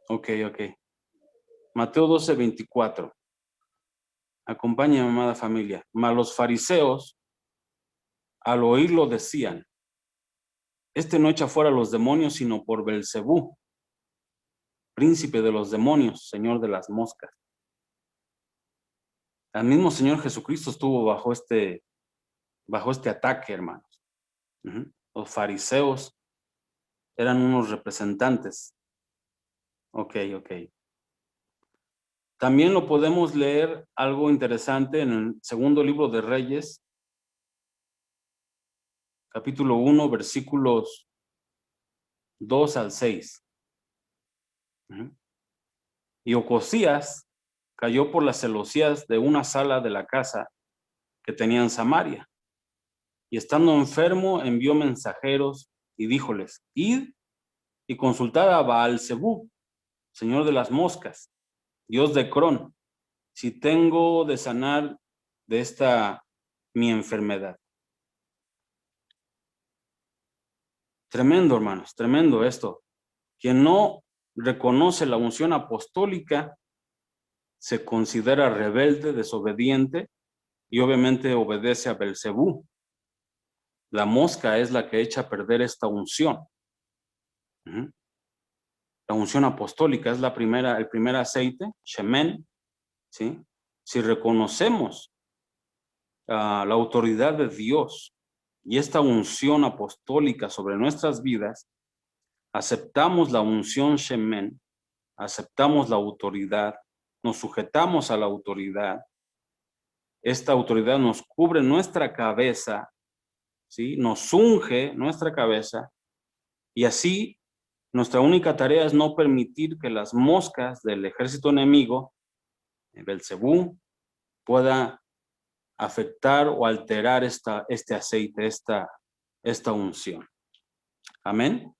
Ok. Mateo 12:24. Acompáñame, amada familia. Mas los fariseos, al oírlo, decían: este no echa fuera los demonios, sino por Belzebú, príncipe de los demonios, señor de las moscas. El mismo Señor Jesucristo estuvo bajo este ataque, hermanos. Los fariseos eran unos representantes. Ok. También lo podemos leer algo interesante en el segundo libro de Reyes, capítulo 1, versículos 2 al 6. Y Ocosías cayó por las celosías de una sala de la casa que tenía en Samaria. Y estando enfermo, envió mensajeros y díjoles: id y consultad a Baal-Zebub, señor de las moscas, dios de Crón, si tengo de sanar de esta mi enfermedad. Tremendo, hermanos, tremendo esto. Quien no reconoce la unción apostólica se considera rebelde, desobediente y obviamente obedece a Belzebú. La mosca es la que echa a perder esta unción. La unción apostólica es el primer aceite, shemen, ¿sí? Si reconocemos la autoridad de Dios y esta unción apostólica sobre nuestras vidas, aceptamos la unción shemen, aceptamos la autoridad, nos sujetamos a la autoridad. Esta autoridad nos cubre nuestra cabeza, ¿sí? Nos unge nuestra cabeza y así nuestra única tarea es no permitir que las moscas del ejército enemigo, Belzebú, pueda afectar o alterar este aceite, esta unción. Amén.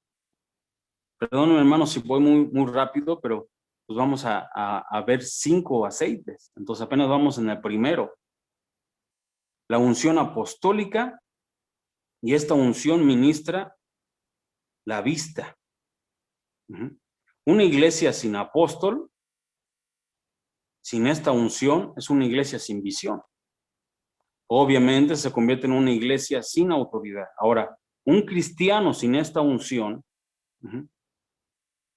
Perdónenme, hermanos, si voy muy rápido, pero pues vamos a ver 5 aceites. Entonces apenas vamos en el primero. La unción apostólica, y esta unción ministra la vista. Una iglesia sin apóstol, sin esta unción, es una iglesia sin visión. Obviamente se convierte en una iglesia sin autoridad. Ahora, un cristiano sin esta unción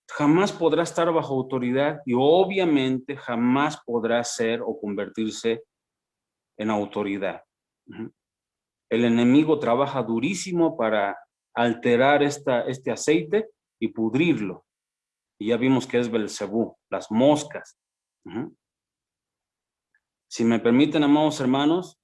jamás podrá estar bajo autoridad y obviamente jamás podrá ser o convertirse en autoridad. El enemigo trabaja durísimo para alterar este aceite y pudrirlo. Y ya vimos que es Belcebú, las moscas. Si me permiten, amados hermanos,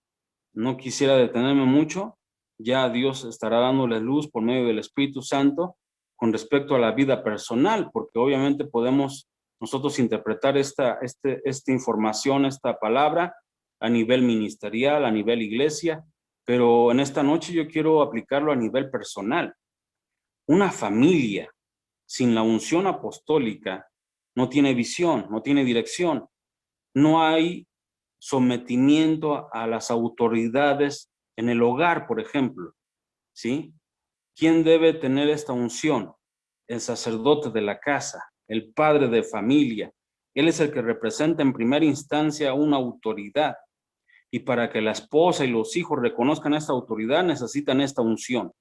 no quisiera detenerme mucho. Ya Dios estará dándole luz por medio del Espíritu Santo con respecto a la vida personal, porque obviamente podemos nosotros interpretar esta información, esta palabra, a nivel ministerial, a nivel iglesia, pero en esta noche yo quiero aplicarlo a nivel personal. Una familia sin la unción apostólica no tiene visión, no tiene dirección, no hay sometimiento a las autoridades en el hogar, por ejemplo, ¿sí? ¿Quién debe tener esta unción? El sacerdote de la casa, el padre de familia. Él es el que representa en primera instancia una autoridad. Y para que la esposa y los hijos reconozcan esta autoridad, necesitan esta unción.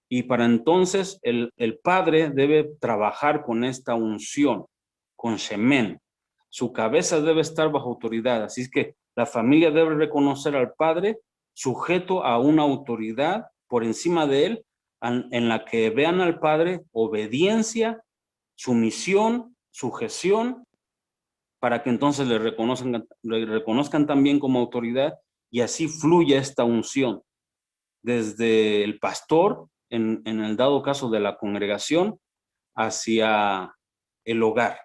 Y para entonces el padre debe trabajar con esta unción, con Shemen. Su cabeza debe estar bajo autoridad. Así es que la familia debe reconocer al padre sujeto a una autoridad por encima de él, en la que vean al padre obediencia, sumisión, sujeción, para que entonces le reconozcan también como autoridad y así fluya esta unción desde el pastor, en el dado caso de la congregación, hacia el hogar.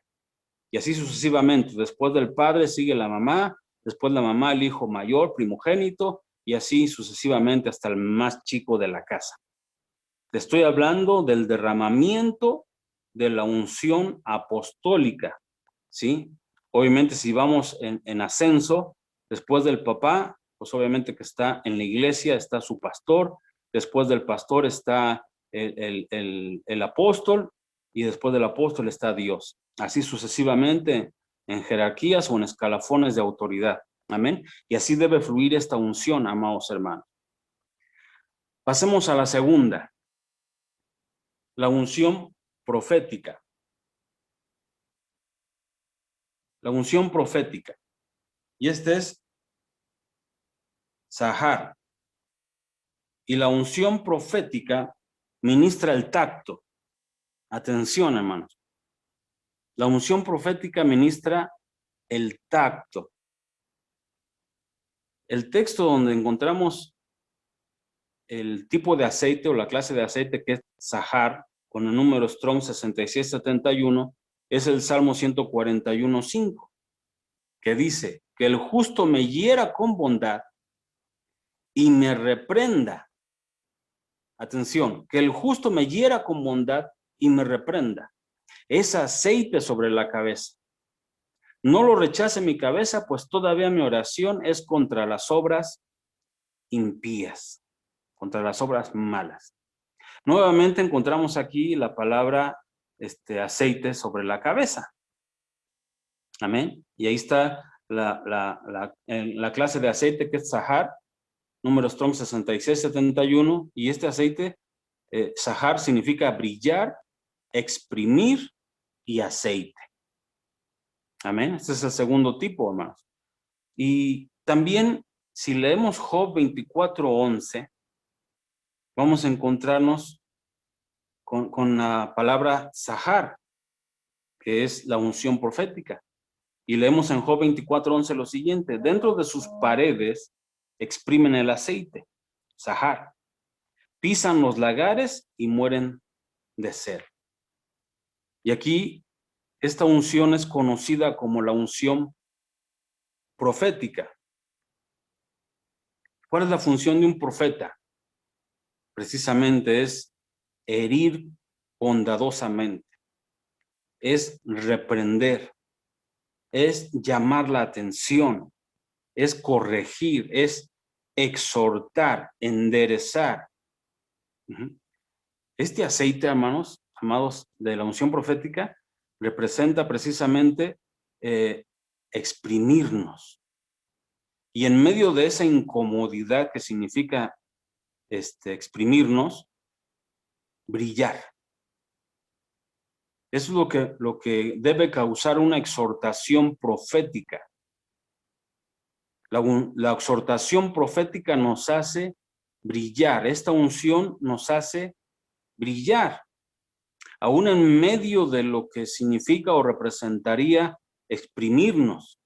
Y así sucesivamente. Después del padre sigue la mamá, después la mamá, el hijo mayor, primogénito, y así sucesivamente hasta el más chico de la casa. Te estoy hablando del derramamiento de la unción apostólica, ¿sí? Obviamente si vamos en ascenso, después del papá, pues obviamente que está en la iglesia, está su pastor, después del pastor está el apóstol, y después del apóstol está Dios. Así sucesivamente en jerarquías o en escalafones de autoridad. Amén. Y así debe fluir esta unción, amados hermanos. Pasemos a la segunda. La unción profética. La unción profética. Y este es Sahar. Y la unción profética ministra el tacto. Atención, hermanos. La unción profética ministra el tacto. El texto donde encontramos el tipo de aceite o la clase de aceite que es Sahar, con el número Strong 6671, es el Salmo 141:5, que dice que el justo me hiera con bondad y me reprenda. Atención, que el justo me hiera con bondad y me reprenda. Es aceite sobre la cabeza. No lo rechace mi cabeza, pues todavía mi oración es contra las obras impías, contra las obras malas. Nuevamente encontramos aquí la palabra aceite sobre la cabeza. Amén. Y ahí está la clase de aceite que es Sahar, número Strong 6671, y este aceite, Sahar, significa brillar, exprimir y aceite. Amén. Este es el segundo tipo, hermanos. Y también, si leemos Job 24:11, vamos a encontrarnos con la palabra Sahar, que es la unción profética. Y leemos en Job 24:11 lo siguiente: dentro de sus paredes exprimen el aceite, Sahar. Pisan los lagares y mueren de sed. Y aquí esta unción es conocida como la unción profética. ¿Cuál es la función de un profeta? Precisamente es herir bondadosamente, es reprender, es llamar la atención, es corregir, es exhortar, enderezar. Este aceite, hermanos, amados, de la unción profética, representa precisamente exprimirnos. Y en medio de esa incomodidad que significa exprimirnos, brillar. Eso es lo que debe causar una exhortación profética. La exhortación profética nos hace brillar. Esta unción nos hace brillar. Aún en medio de lo que significa o representaría exprimirnos.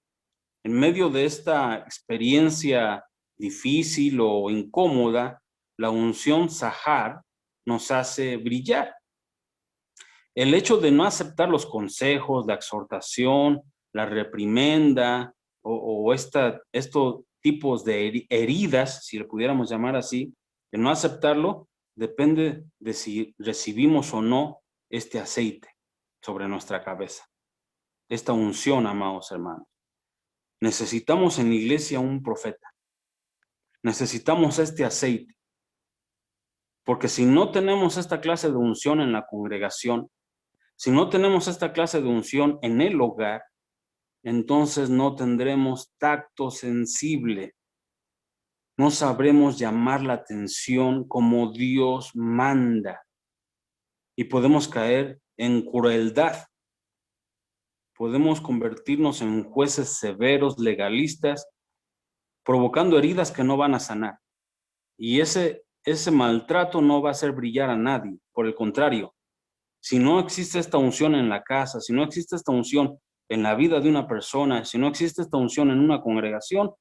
En medio de esta experiencia difícil o incómoda, la unción Sahar nos hace brillar. El hecho de no aceptar los consejos, la exhortación, la reprimenda o estos tipos de heridas, si le pudiéramos llamar así, de no aceptarlo, depende de si recibimos o no este aceite sobre nuestra cabeza. Esta unción, amados hermanos. Necesitamos en la iglesia un profeta. Necesitamos este aceite. Porque si no tenemos esta clase de unción en la congregación, si no tenemos esta clase de unción en el hogar, entonces no tendremos tacto sensible. No sabremos llamar la atención como Dios manda. Y podemos caer en crueldad. Podemos convertirnos en jueces severos, legalistas, provocando heridas que no van a sanar. Y ese maltrato no va a hacer brillar a nadie. Por el contrario, si no existe esta unción en la casa, si no existe esta unción en la vida de una persona, si no existe esta unción en una congregación,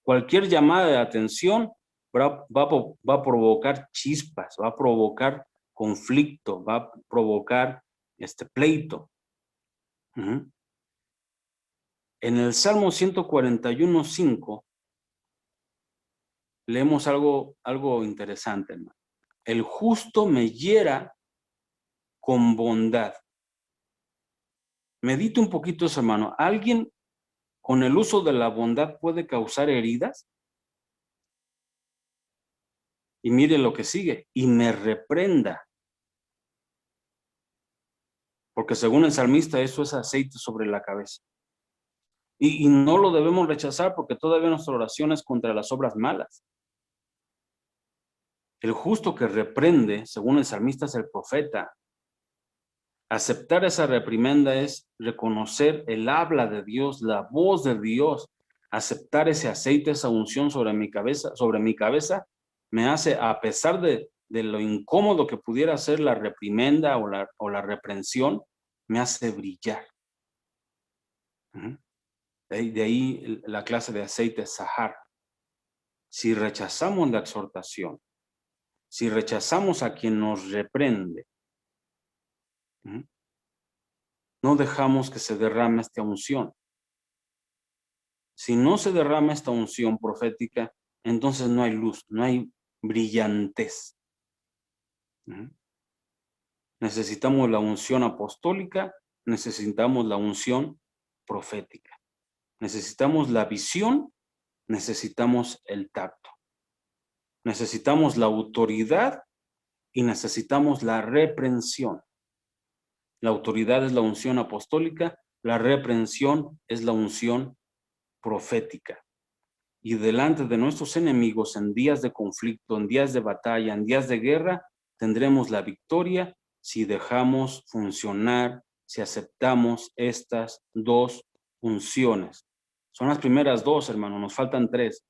cualquier llamada de atención va a provocar chispas, va a provocar conflicto, va a provocar pleito. En el Salmo 141:5 leemos algo interesante, hermano. El justo me hiera con bondad. Medite un poquito eso, hermano. ¿Alguien con el uso de la bondad puede causar heridas? Y mire lo que sigue. Y me reprenda. Porque según el salmista, eso es aceite sobre la cabeza. Y no lo debemos rechazar porque todavía nuestra oración es contra las obras malas. El justo que reprende, según el salmista, es el profeta. Aceptar esa reprimenda es reconocer el habla de Dios, la voz de Dios. Aceptar ese aceite, esa unción sobre mi cabeza, me hace, a pesar de lo incómodo que pudiera ser la reprimenda o la reprensión, me hace brillar. De ahí la clase de aceite Sahar. Si rechazamos la exhortación, si rechazamos a quien nos reprende, no dejamos que se derrame esta unción. Si no se derrama esta unción profética, entonces no hay luz, no hay brillantez. Necesitamos la unción apostólica, necesitamos la unción profética. Necesitamos la visión, necesitamos el tacto. Necesitamos la autoridad y necesitamos la reprensión. La autoridad es la unción apostólica, la reprensión es la unción profética. Y delante de nuestros enemigos en días de conflicto, en días de batalla, en días de guerra, tendremos la victoria si dejamos funcionar, si aceptamos estas dos unciones. Son las primeras dos, hermano, nos faltan tres.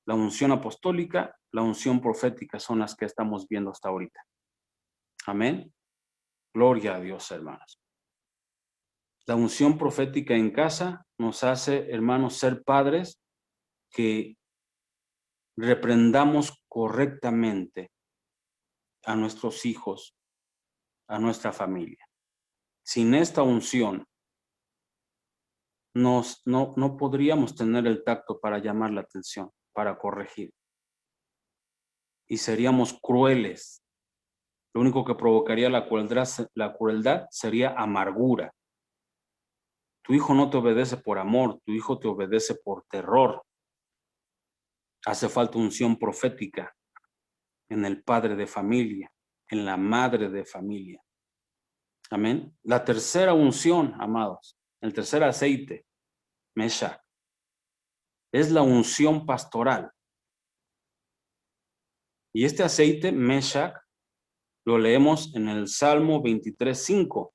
La unción apostólica, la unción profética son las que estamos viendo hasta ahorita. Amén. Gloria a Dios, hermanos. La unción profética en casa nos hace, hermanos, ser padres que reprendamos correctamente a nuestros hijos, a nuestra familia. Sin esta unción, no podríamos tener el tacto para llamar la atención. para corregir. Y seríamos crueles. Lo único que provocaría la crueldad sería amargura. Tu hijo no te obedece por amor, tu hijo te obedece por terror. Hace falta unción profética en el padre de familia, en la madre de familia. Amén. La tercera unción, amados, el tercer aceite, Meshach, es la unción pastoral. Y este aceite, Meshach, lo leemos en el Salmo 23:5.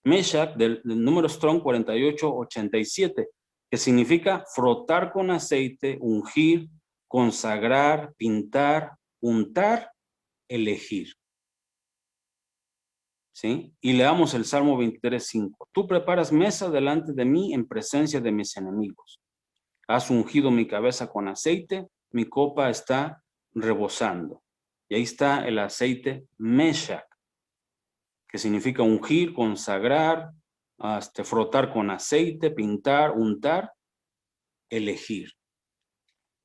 Meshach, del número Strong 4887, que significa frotar con aceite, ungir, consagrar, pintar, untar, elegir. ¿Sí? Y leamos el Salmo 23:5. Tú preparas mesa delante de mí en presencia de mis enemigos. Has ungido mi cabeza con aceite, mi copa está rebosando. Y ahí está el aceite Meshach, que significa ungir, consagrar, frotar con aceite, pintar, untar, elegir.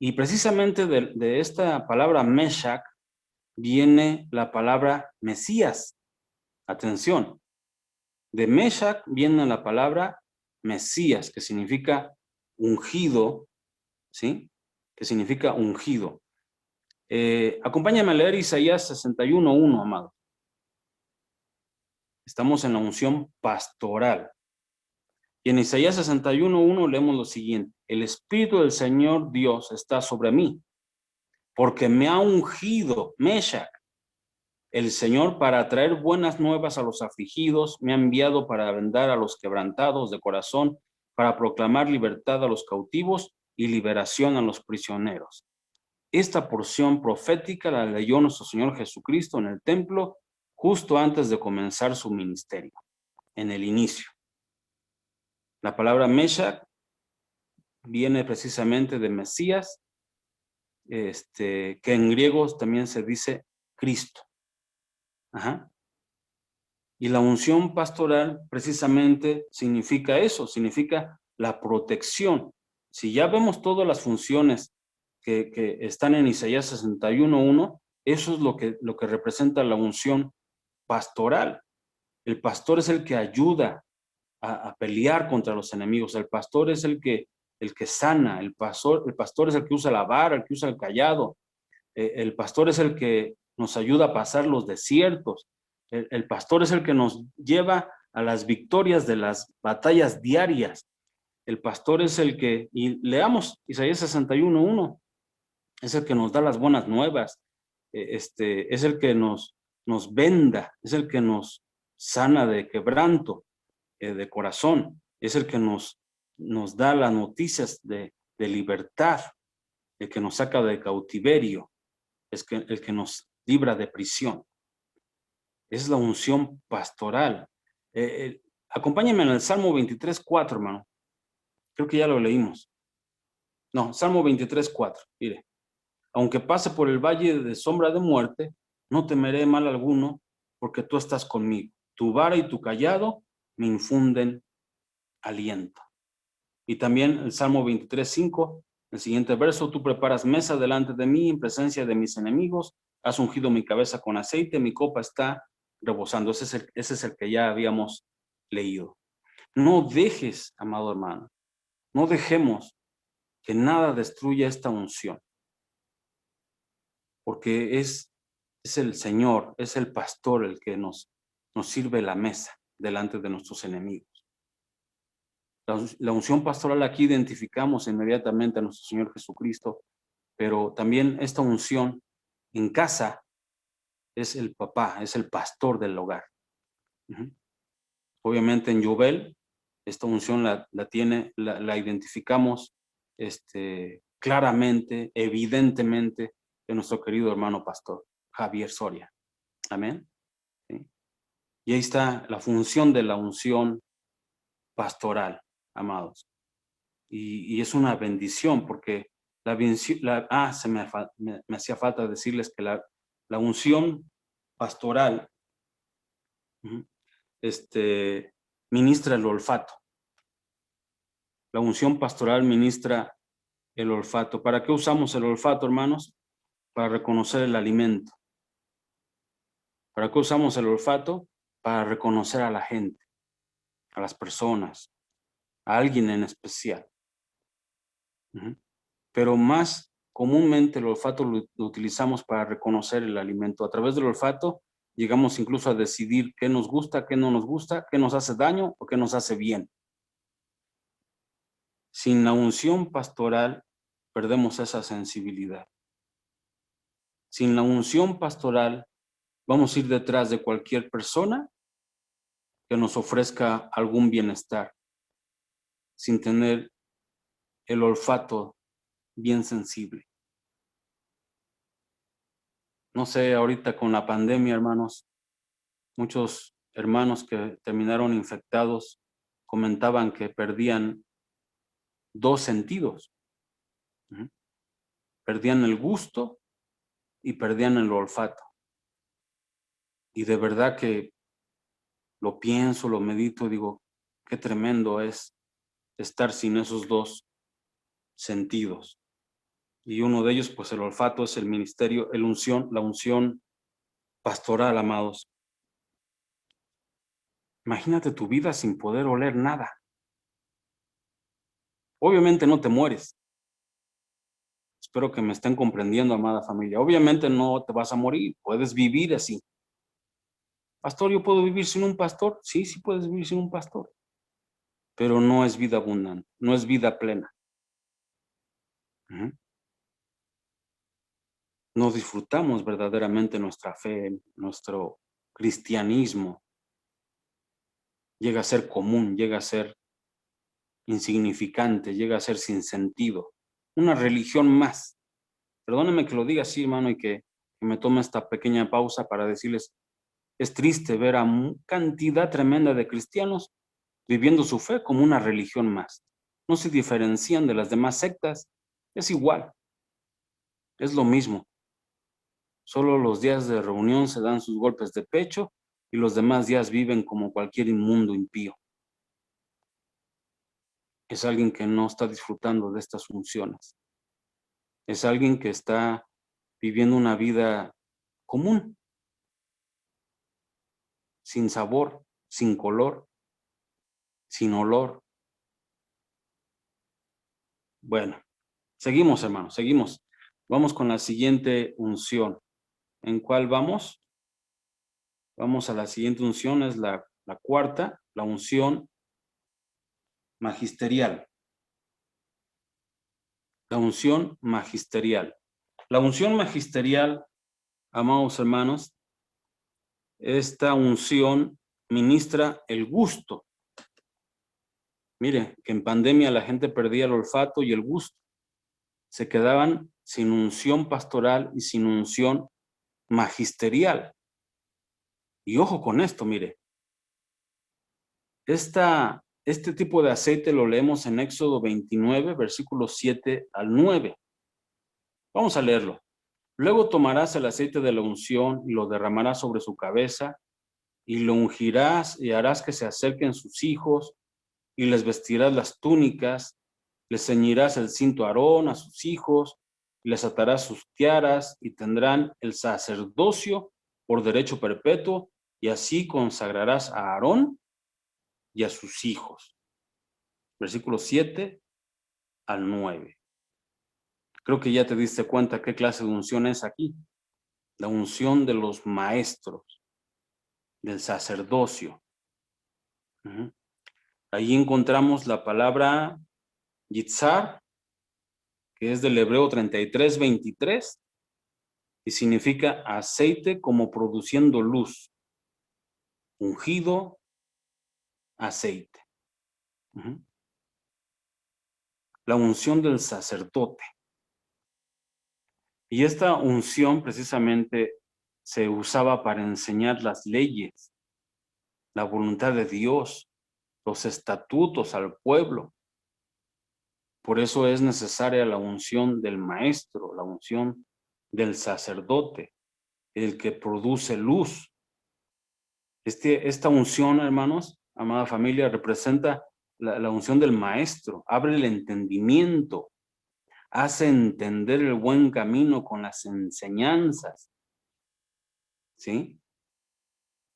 Y precisamente de esta palabra Meshach viene la palabra Mesías. Atención, de Meshach viene la palabra Mesías, que significa ungido, ¿sí? Que significa ungido. Acompáñame a leer Isaías 61:1, amado. Estamos en la unción pastoral. Y en Isaías 61:1 leemos lo siguiente. El Espíritu del Señor Dios está sobre mí, porque me ha ungido, Meshach, el Señor, para traer buenas nuevas a los afligidos, me ha enviado para vendar a los quebrantados de corazón, para proclamar libertad a los cautivos y liberación a los prisioneros. Esta porción profética la leyó nuestro Señor Jesucristo en el templo justo antes de comenzar su ministerio, en el inicio. La palabra Meshach viene precisamente de Mesías, que en griego también se dice Cristo. Ajá. Y la unción pastoral precisamente significa eso, significa la protección. Si ya vemos todas las funciones que están en Isaías 61:1, eso es lo que representa la unción pastoral. El pastor es el que ayuda a pelear contra los enemigos. El pastor es el que sana. El pastor es el que usa la vara, el que usa el cayado. El pastor es el que nos ayuda a pasar los desiertos. El pastor es el que nos lleva a las victorias de las batallas diarias. El pastor es el que, y leamos Isaías 61:1, es el que nos da las buenas nuevas. Es el que nos venda, es el que nos sana de quebranto, de corazón, es el que nos da las noticias de libertad, el que nos saca de cautiverio, es el que nos libra de prisión. Es la unción pastoral. Acompáñenme en el Salmo 23:4, hermano. Creo que ya lo leímos. No, Salmo 23:4. Mire. Aunque pase por el valle de sombra de muerte, no temeré mal alguno, porque tú estás conmigo. Tu vara y tu cayado me infunden aliento. Y también el Salmo 23:5, el siguiente verso, tú preparas mesa delante de mí en presencia de mis enemigos, has ungido mi cabeza con aceite, mi copa está rebosando. Ese es el que ya habíamos leído. No dejes, amado hermano, no dejemos que nada destruya esta unción, porque es el Señor, es el pastor el que nos sirve la mesa delante de nuestros enemigos. La unción pastoral aquí identificamos inmediatamente a nuestro Señor Jesucristo, pero también esta unción en casa es el papá, es el pastor del hogar. Obviamente en Yubel, esta unción la identificamos claramente, evidentemente, de nuestro querido hermano pastor, Javier Soria. Amén. ¿Sí? Y ahí está la función de la unción pastoral, amados. Y es una bendición porque me hacía falta decirles que la unción pastoral ministra el olfato. La unción pastoral ministra el olfato. ¿Para qué usamos el olfato, hermanos? Para reconocer el alimento. ¿Para qué usamos el olfato? Para reconocer a la gente, a las personas, a alguien en especial. Pero más comúnmente el olfato lo utilizamos para reconocer el alimento. A través del olfato llegamos incluso a decidir qué nos gusta, qué no nos gusta, qué nos hace daño o qué nos hace bien. Sin la unción pastoral perdemos esa sensibilidad. Sin la unción pastoral vamos a ir detrás de cualquier persona que nos ofrezca algún bienestar, sin tener el olfato bien sensible. No sé, ahorita con la pandemia, hermanos, muchos hermanos que terminaron infectados comentaban que perdían 2 sentidos. Perdían el gusto y perdían el olfato. Y de verdad que lo pienso, lo medito, digo, qué tremendo es estar sin esos 2 sentidos. Y uno de ellos, pues el olfato, es el ministerio, la unción pastoral, amados. Imagínate tu vida sin poder oler nada. Obviamente no te mueres. Espero que me estén comprendiendo, amada familia. Obviamente no te vas a morir, puedes vivir así. Pastor, ¿yo puedo vivir sin un pastor? Sí, sí puedes vivir sin un pastor. Pero no es vida abundante, no es vida plena. No disfrutamos verdaderamente nuestra fe, nuestro cristianismo. Llega a ser común, llega a ser insignificante, llega a ser sin sentido. Una religión más. Perdónenme que lo diga así, hermano, y que me tome esta pequeña pausa para decirles, es triste ver a cantidad tremenda de cristianos viviendo su fe como una religión más. No se diferencian de las demás sectas, es igual, es lo mismo. Solo los días de reunión se dan sus golpes de pecho y los demás días viven como cualquier inmundo impío. Es alguien que no está disfrutando de estas funciones. Es alguien que está viviendo una vida común, sin sabor, sin color, sin olor. Bueno, seguimos, hermanos, seguimos. Vamos con la siguiente unción. ¿En cuál vamos? Vamos a la siguiente unción, es la cuarta, la unción magisterial. La unción magisterial. La unción magisterial, amados hermanos, esta unción ministra el gusto. Mire, que en pandemia la gente perdía el olfato y el gusto. Se quedaban sin unción pastoral y sin unción magisterial. Y ojo con esto, mire. Este tipo de aceite lo leemos en Éxodo 29, versículos 7 al 9. Vamos a leerlo. Luego tomarás el aceite de la unción y lo derramarás sobre su cabeza y lo ungirás y harás que se acerquen sus hijos y les vestirás las túnicas, les ceñirás el cinto a Aarón, a sus hijos, y les atarás sus tiaras y tendrán el sacerdocio por derecho perpetuo y así consagrarás a Aarón y a sus hijos. Versículos 7 al 9. Creo que ya te diste cuenta qué clase de unción es aquí. La unción de los maestros, del sacerdocio. Ahí encontramos la palabra yitzhar, que es del hebreo 33:23, y significa aceite como produciendo luz. Ungido, aceite. La unción del sacerdote. Y esta unción precisamente se usaba para enseñar las leyes, la voluntad de Dios, los estatutos al pueblo. Por eso es necesaria la unción del maestro, la unción del sacerdote, el que produce luz. Esta unción, hermanos, amada familia, representa la unción del maestro, abre el entendimiento, hace entender el buen camino con las enseñanzas, ¿sí?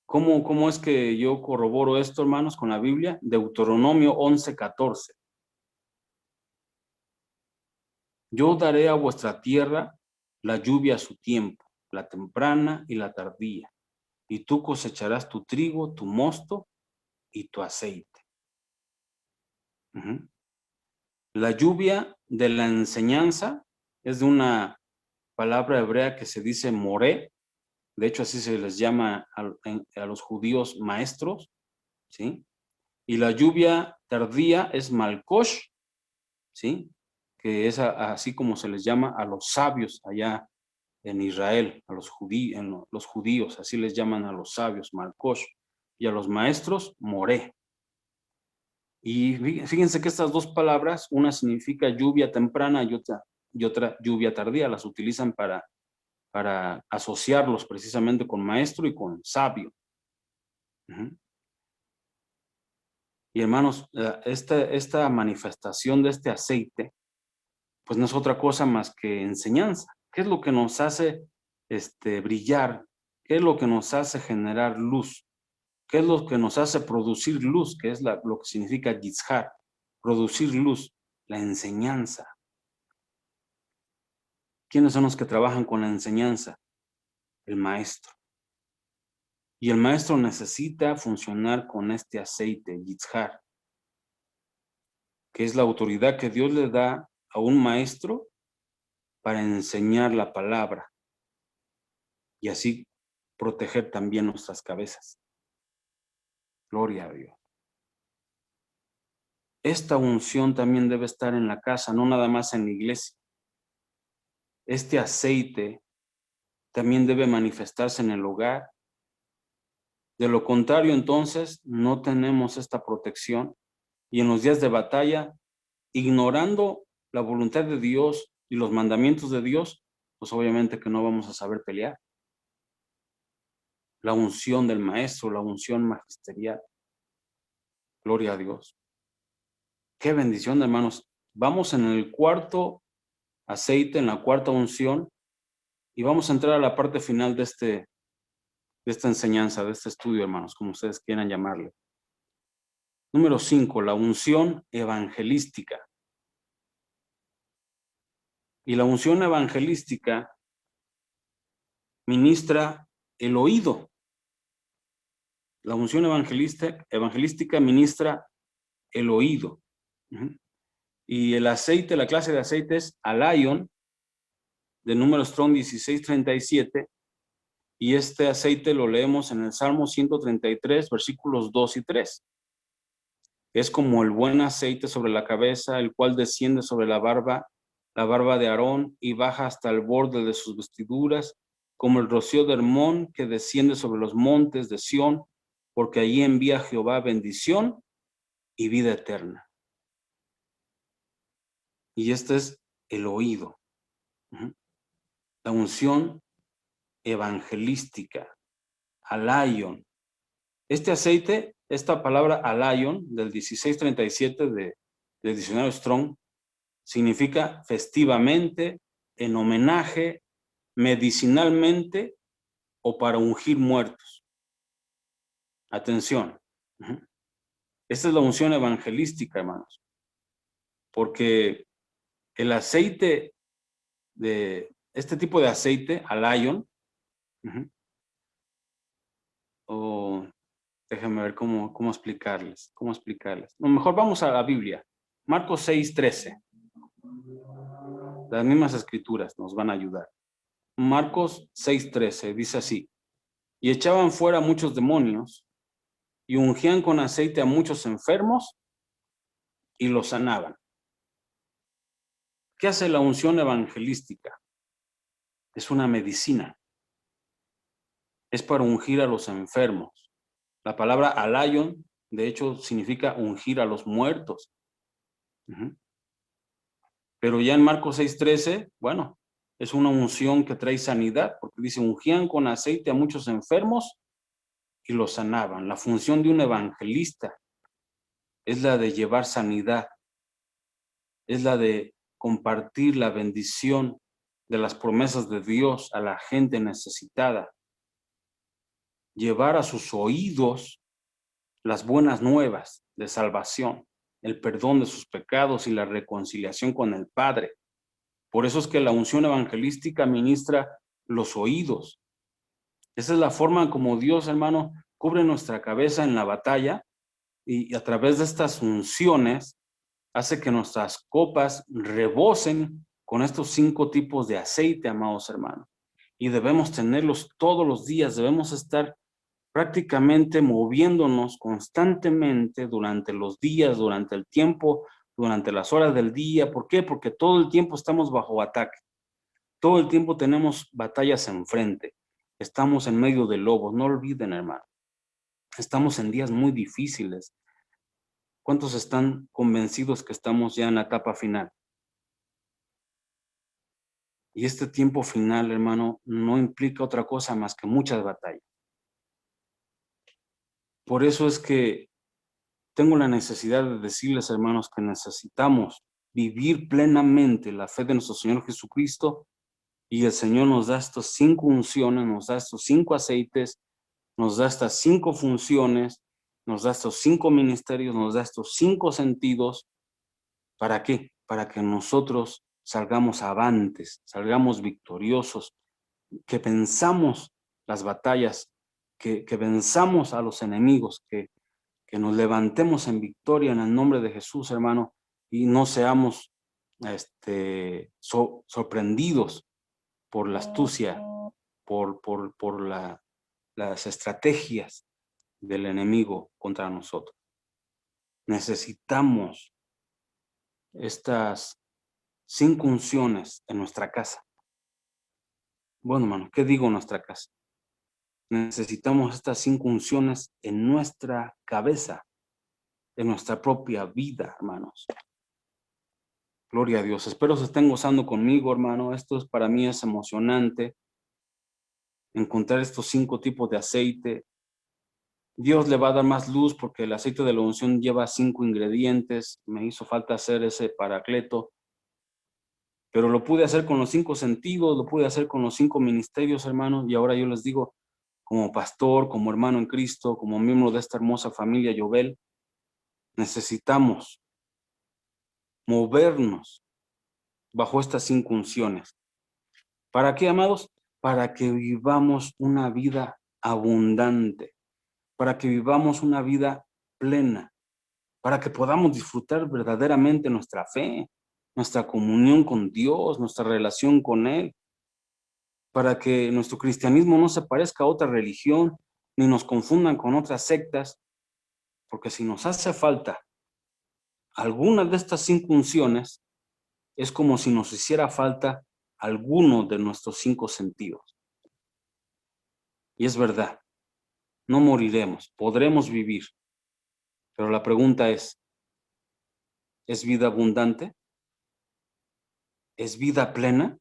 ¿Cómo es que yo corroboro esto, hermanos, con la Biblia? Deuteronomio 11:14. Yo daré a vuestra tierra la lluvia a su tiempo, la temprana y la tardía, y tú cosecharás tu trigo, tu mosto y tu aceite. Ujú. La lluvia de la enseñanza es de una palabra hebrea que se dice moré. De hecho, así se les llama a los judíos maestros, ¿sí? Y la lluvia tardía es malkosh, ¿sí? Que es así como se les llama a los sabios allá en Israel, a los judíos, así les llaman a los sabios, malkosh, y a los maestros, moré. Y fíjense que estas dos palabras, una significa lluvia temprana y otra lluvia tardía, las utilizan para asociarlos precisamente con maestro y con sabio. Ujú. Y hermanos, esta manifestación de este aceite, pues no es otra cosa más que enseñanza. ¿Qué es lo que nos hace brillar? ¿Qué es lo que nos hace generar luz? ¿Qué es lo que nos hace producir luz? Que es lo que significa yitzhar, producir luz, la enseñanza. ¿Quiénes son los que trabajan con la enseñanza? El maestro. Y el maestro necesita funcionar con este aceite, yitzhar, que es la autoridad que Dios le da a un maestro para enseñar la palabra y así proteger también nuestras cabezas. Gloria a Dios. Esta unción también debe estar en la casa, no nada más en la iglesia. Este aceite también debe manifestarse en el hogar. De lo contrario, entonces, no tenemos esta protección y en los días de batalla, ignorando la voluntad de Dios y los mandamientos de Dios, pues obviamente que no vamos a saber pelear. La unción del maestro, la unción magisterial. Gloria a Dios. Qué bendición, hermanos. Vamos en el cuarto aceite, en la cuarta unción, y vamos a entrar a la parte final de esta enseñanza, de este estudio, hermanos, como ustedes quieran llamarle. Número 5, la unción evangelística. Y la unción evangelística ministra el oído. La unción evangelística ministra el oído. Y el aceite, la clase de aceite es Alion, de número Strong 1637, y este aceite lo leemos en el Salmo 133, versículos 2 y 3. Es como el buen aceite sobre la cabeza, el cual desciende sobre la barba de Aarón, y baja hasta el borde de sus vestiduras, como el rocío de Hermón que desciende sobre los montes de Sión, porque allí envía Jehová bendición y vida eterna. Y este es el oído. La unción evangelística, Alion. Este aceite, esta palabra Alion del 1637 del diccionario Strong, significa festivamente, en homenaje, medicinalmente o para ungir muertos. Atención. Esta es la unción evangelística, hermanos. Porque el aceite este tipo de aceite, Alion, déjenme ver cómo explicarles. Mejor vamos a la Biblia. Marcos 6:13. Las mismas escrituras nos van a ayudar. Marcos 6:13 dice así: y echaban fuera muchos demonios y ungían con aceite a muchos enfermos y los sanaban. ¿Qué hace la unción evangelística? Es una medicina. Es para ungir a los enfermos. La palabra Alion, de hecho, significa ungir a los muertos. Pero ya en Marcos 6:13, bueno, es una unción que trae sanidad, porque dice, ungían con aceite a muchos enfermos y los sanaban. La función de un evangelista es la de llevar sanidad, es la de compartir la bendición de las promesas de Dios a la gente necesitada. Llevar a sus oídos las buenas nuevas de salvación, el perdón de sus pecados y la reconciliación con el Padre. Por eso es que la unción evangelística ministra los oídos. Esa es la forma como Dios, hermano, cubre nuestra cabeza en la batalla y a través de estas unciones hace que nuestras copas rebosen con estos 5 tipos de aceite, amados hermanos. Y debemos tenerlos todos los días, debemos estar prácticamente moviéndonos constantemente durante los días, durante el tiempo, durante las horas del día. ¿Por qué? Porque todo el tiempo estamos bajo ataque. Todo el tiempo tenemos batallas enfrente. Estamos en medio de lobos. No olviden, hermano. Estamos en días muy difíciles. ¿Cuántos están convencidos que estamos ya en la etapa final? Y este tiempo final, hermano, no implica otra cosa más que muchas batallas. Por eso es que tengo la necesidad de decirles, hermanos, que necesitamos vivir plenamente la fe de nuestro Señor Jesucristo, y el Señor nos da estos 5 unciones, nos da estos 5 aceites, nos da estas 5 funciones, nos da estos 5 ministerios, nos da estos 5 sentidos. ¿Para qué? Para que nosotros salgamos avantes, salgamos victoriosos, que venzamos las batallas, que venzamos a los enemigos, que nos levantemos en victoria en el nombre de Jesús, hermano, y no seamos sorprendidos por la astucia, por las estrategias del enemigo contra nosotros. Necesitamos estas 5 unciones en nuestra casa. Bueno, hermano, ¿qué digo en nuestra casa? Necesitamos estas 5 unciones en nuestra cabeza, en nuestra propia vida, hermanos. Gloria a Dios. Espero se estén gozando conmigo, hermano. Esto para mí es emocionante. Encontrar estos 5 tipos de aceite. Dios le va a dar más luz porque el aceite de la unción lleva 5 ingredientes. Me hizo falta hacer ese paracleto. Pero lo pude hacer con los 5 sentidos, lo pude hacer con los 5 ministerios, hermano. Y ahora yo les digo, como pastor, como hermano en Cristo, como miembro de esta hermosa familia Yobel, necesitamos movernos bajo estas 5 unciones. ¿Para qué, amados? Para que vivamos una vida abundante, para que vivamos una vida plena, para que podamos disfrutar verdaderamente nuestra fe, nuestra comunión con Dios, nuestra relación con Él, para que nuestro cristianismo no se parezca a otra religión, ni nos confundan con otras sectas, porque si nos hace falta alguna de estas 5 unciones, es como si nos hiciera falta alguno de nuestros 5 sentidos. Y es verdad, no moriremos, podremos vivir. Pero la pregunta ¿es vida abundante? ¿Es vida plena?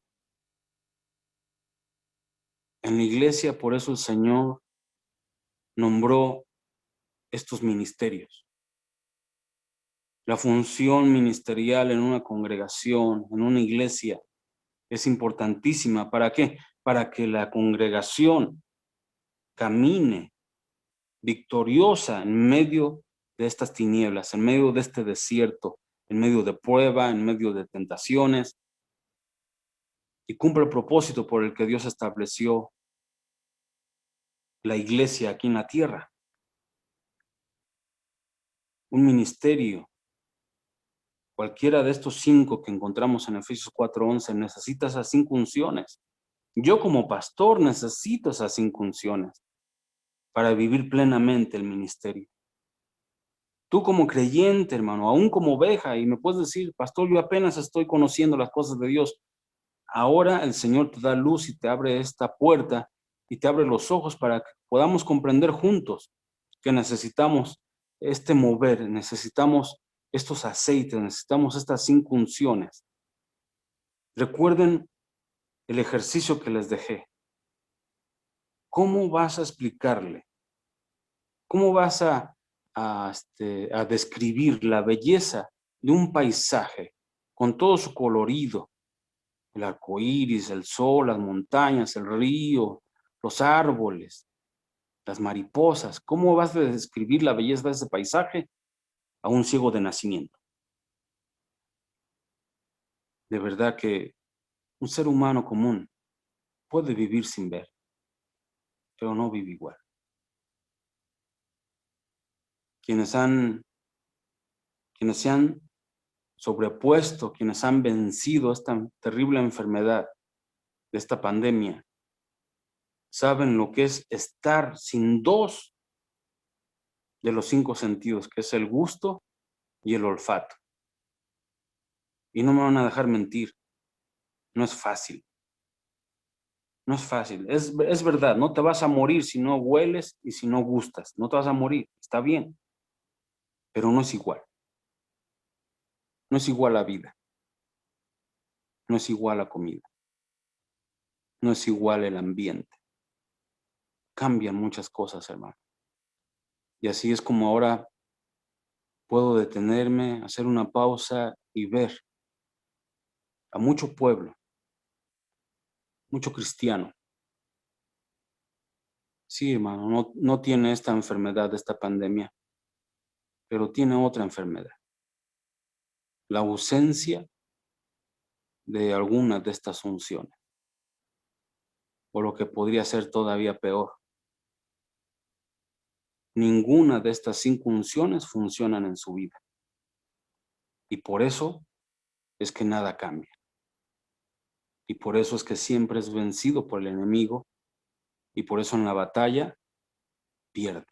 En la iglesia, por eso el Señor nombró estos ministerios. La función ministerial en una congregación, en una iglesia, es importantísima. ¿Para qué? Para que la congregación camine victoriosa en medio de estas tinieblas, en medio de este desierto, en medio de prueba, en medio de tentaciones, y cumpla el propósito por el que Dios estableció la iglesia aquí en la tierra. Un ministerio, cualquiera de estos 5 que encontramos en Efesios 4:11, necesita esas 5 unciones. Yo como pastor necesito esas 5 unciones para vivir plenamente el ministerio. Tú como creyente, hermano, aún como oveja, y me puedes decir, pastor, yo apenas estoy conociendo las cosas de Dios. Ahora el Señor te da luz y te abre esta puerta y te abre los ojos para que podamos comprender juntos que necesitamos este mover, necesitamos estos aceites, necesitamos estas 5 unciones. Recuerden el ejercicio que les dejé. ¿Cómo vas a explicarle? ¿Cómo vas a describir la belleza de un paisaje con todo su colorido, el arco iris, el sol, las montañas, el río, los árboles, las mariposas. ¿Cómo vas a describir la belleza de ese paisaje a un ciego de nacimiento? De verdad que un ser humano común puede vivir sin ver, pero no vive igual. Quienes se han sobrepuesto, quienes han vencido esta terrible enfermedad de esta pandemia, saben lo que es estar sin 2 de los 5 sentidos, que es el gusto y el olfato. Y no me van a dejar mentir, no es fácil. No es fácil, es verdad, no te vas a morir si no hueles y si no gustas, no te vas a morir, está bien, pero no es igual. No es igual la vida, no es igual la comida, no es igual el ambiente. Cambian muchas cosas, hermano. Y así es como ahora puedo detenerme, hacer una pausa y ver a mucho pueblo, mucho cristiano. Sí, hermano, no tiene esta enfermedad, esta pandemia, pero tiene otra enfermedad. La ausencia de alguna de estas funciones, o lo que podría ser todavía peor. Ninguna de estas 5 funciones funcionan en su vida. Y por eso es que nada cambia. Y por eso es que siempre es vencido por el enemigo. Y por eso en la batalla pierde.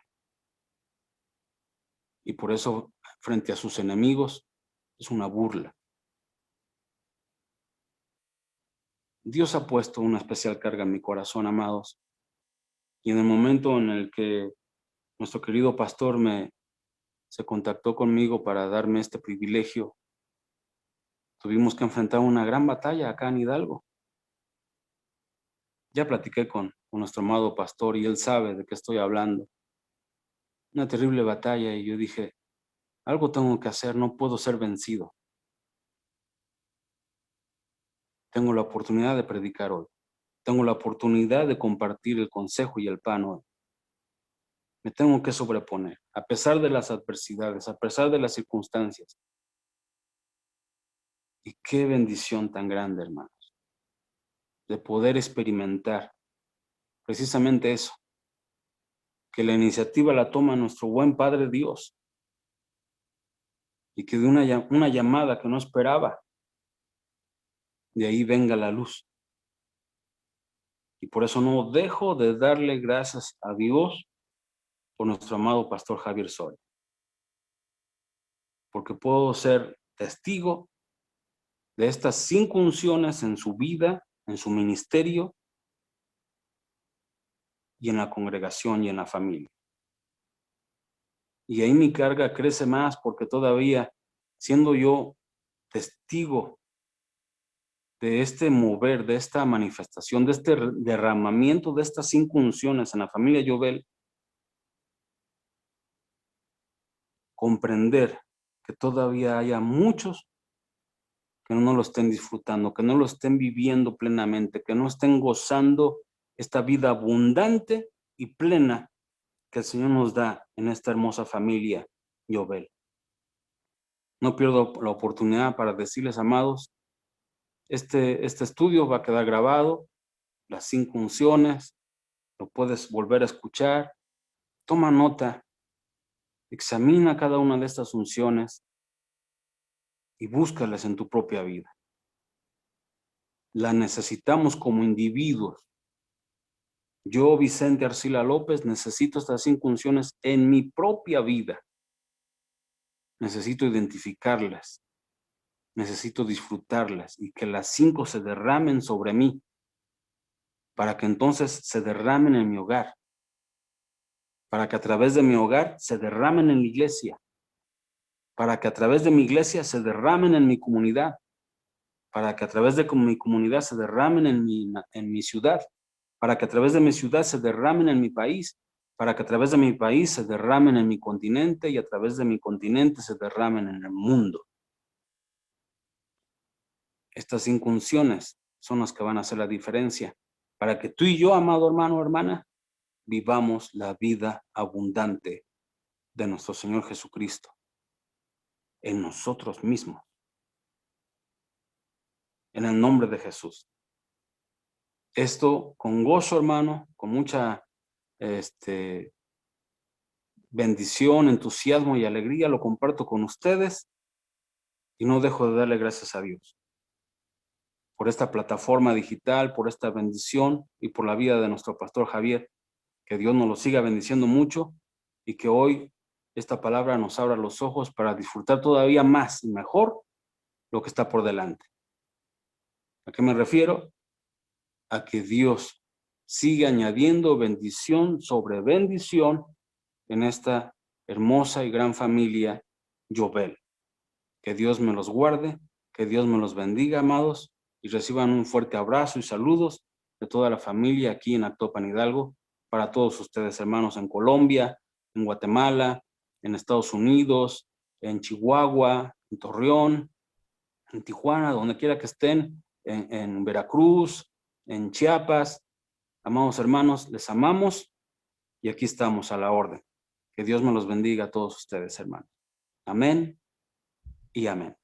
Y por eso frente a sus enemigos es una burla. Dios ha puesto una especial carga en mi corazón, amados. Y en el momento en el que nuestro querido pastor se contactó conmigo para darme este privilegio, tuvimos que enfrentar una gran batalla acá en Hidalgo. Ya platiqué con nuestro amado pastor y él sabe de qué estoy hablando. Una terrible batalla y yo dije, algo tengo que hacer, no puedo ser vencido. Tengo la oportunidad de predicar hoy. Tengo la oportunidad de compartir el consejo y el pan hoy. Me tengo que sobreponer, a pesar de las adversidades, a pesar de las circunstancias. Y qué bendición tan grande, hermanos, de poder experimentar precisamente eso, que la iniciativa la toma nuestro buen Padre Dios y que de una llamada que no esperaba, de ahí venga la luz. Y por eso no dejo de darle gracias a Dios por nuestro amado pastor Javier Soria, porque puedo ser testigo de estas 5 unciones en su vida, en su ministerio y en la congregación y en la familia. Y ahí mi carga crece más porque todavía, siendo yo testigo de este mover, de esta manifestación, de este derramamiento de estas 5 unciones en la familia Llobel, comprender que todavía haya muchos que no lo estén disfrutando, que no lo estén viviendo plenamente, que no estén gozando esta vida abundante y plena que el Señor nos da en esta hermosa familia Llobel. No pierdo la oportunidad para decirles, amados, este estudio va a quedar grabado, las 5 unciones, lo puedes volver a escuchar, toma nota, examina cada una de estas unciones y búscalas en tu propia vida. La necesitamos como individuos. Yo, Vicente Arcila López, necesito estas 5 unciones en mi propia vida. Necesito identificarlas, necesito disfrutarlas y que las 5 se derramen sobre mí para que entonces se derramen en mi hogar, para que a través de mi hogar se derramen en la iglesia, para que a través de mi iglesia se derramen en mi comunidad, para que a través de mi comunidad se derramen en mi ciudad, para que a través de mi ciudad se derramen en mi país, para que a través de mi país se derramen en mi continente y a través de mi continente se derramen en el mundo. Estas incunciones son las que van a hacer la diferencia para que tú y yo, amado hermano o hermana, vivamos la vida abundante de nuestro Señor Jesucristo en nosotros mismos. En el nombre de Jesús. Esto con gozo, hermano, con mucha bendición, entusiasmo y alegría lo comparto con ustedes y no dejo de darle gracias a Dios por esta plataforma digital, por esta bendición y por la vida de nuestro pastor Javier. Que Dios nos lo siga bendiciendo mucho y que hoy esta palabra nos abra los ojos para disfrutar todavía más y mejor lo que está por delante. ¿A qué me refiero? A que Dios sigue añadiendo bendición sobre bendición en esta hermosa y gran familia Yobel. Que Dios me los guarde, que Dios me los bendiga, amados, y reciban un fuerte abrazo y saludos de toda la familia aquí en Actopan, Hidalgo, para todos ustedes, hermanos, en Colombia, en Guatemala, en Estados Unidos, en Chihuahua, en Torreón, en Tijuana, donde quiera que estén, en Veracruz, en Chiapas. Amados hermanos, les amamos y aquí estamos a la orden. Que Dios me los bendiga a todos ustedes, hermanos. Amén y amén.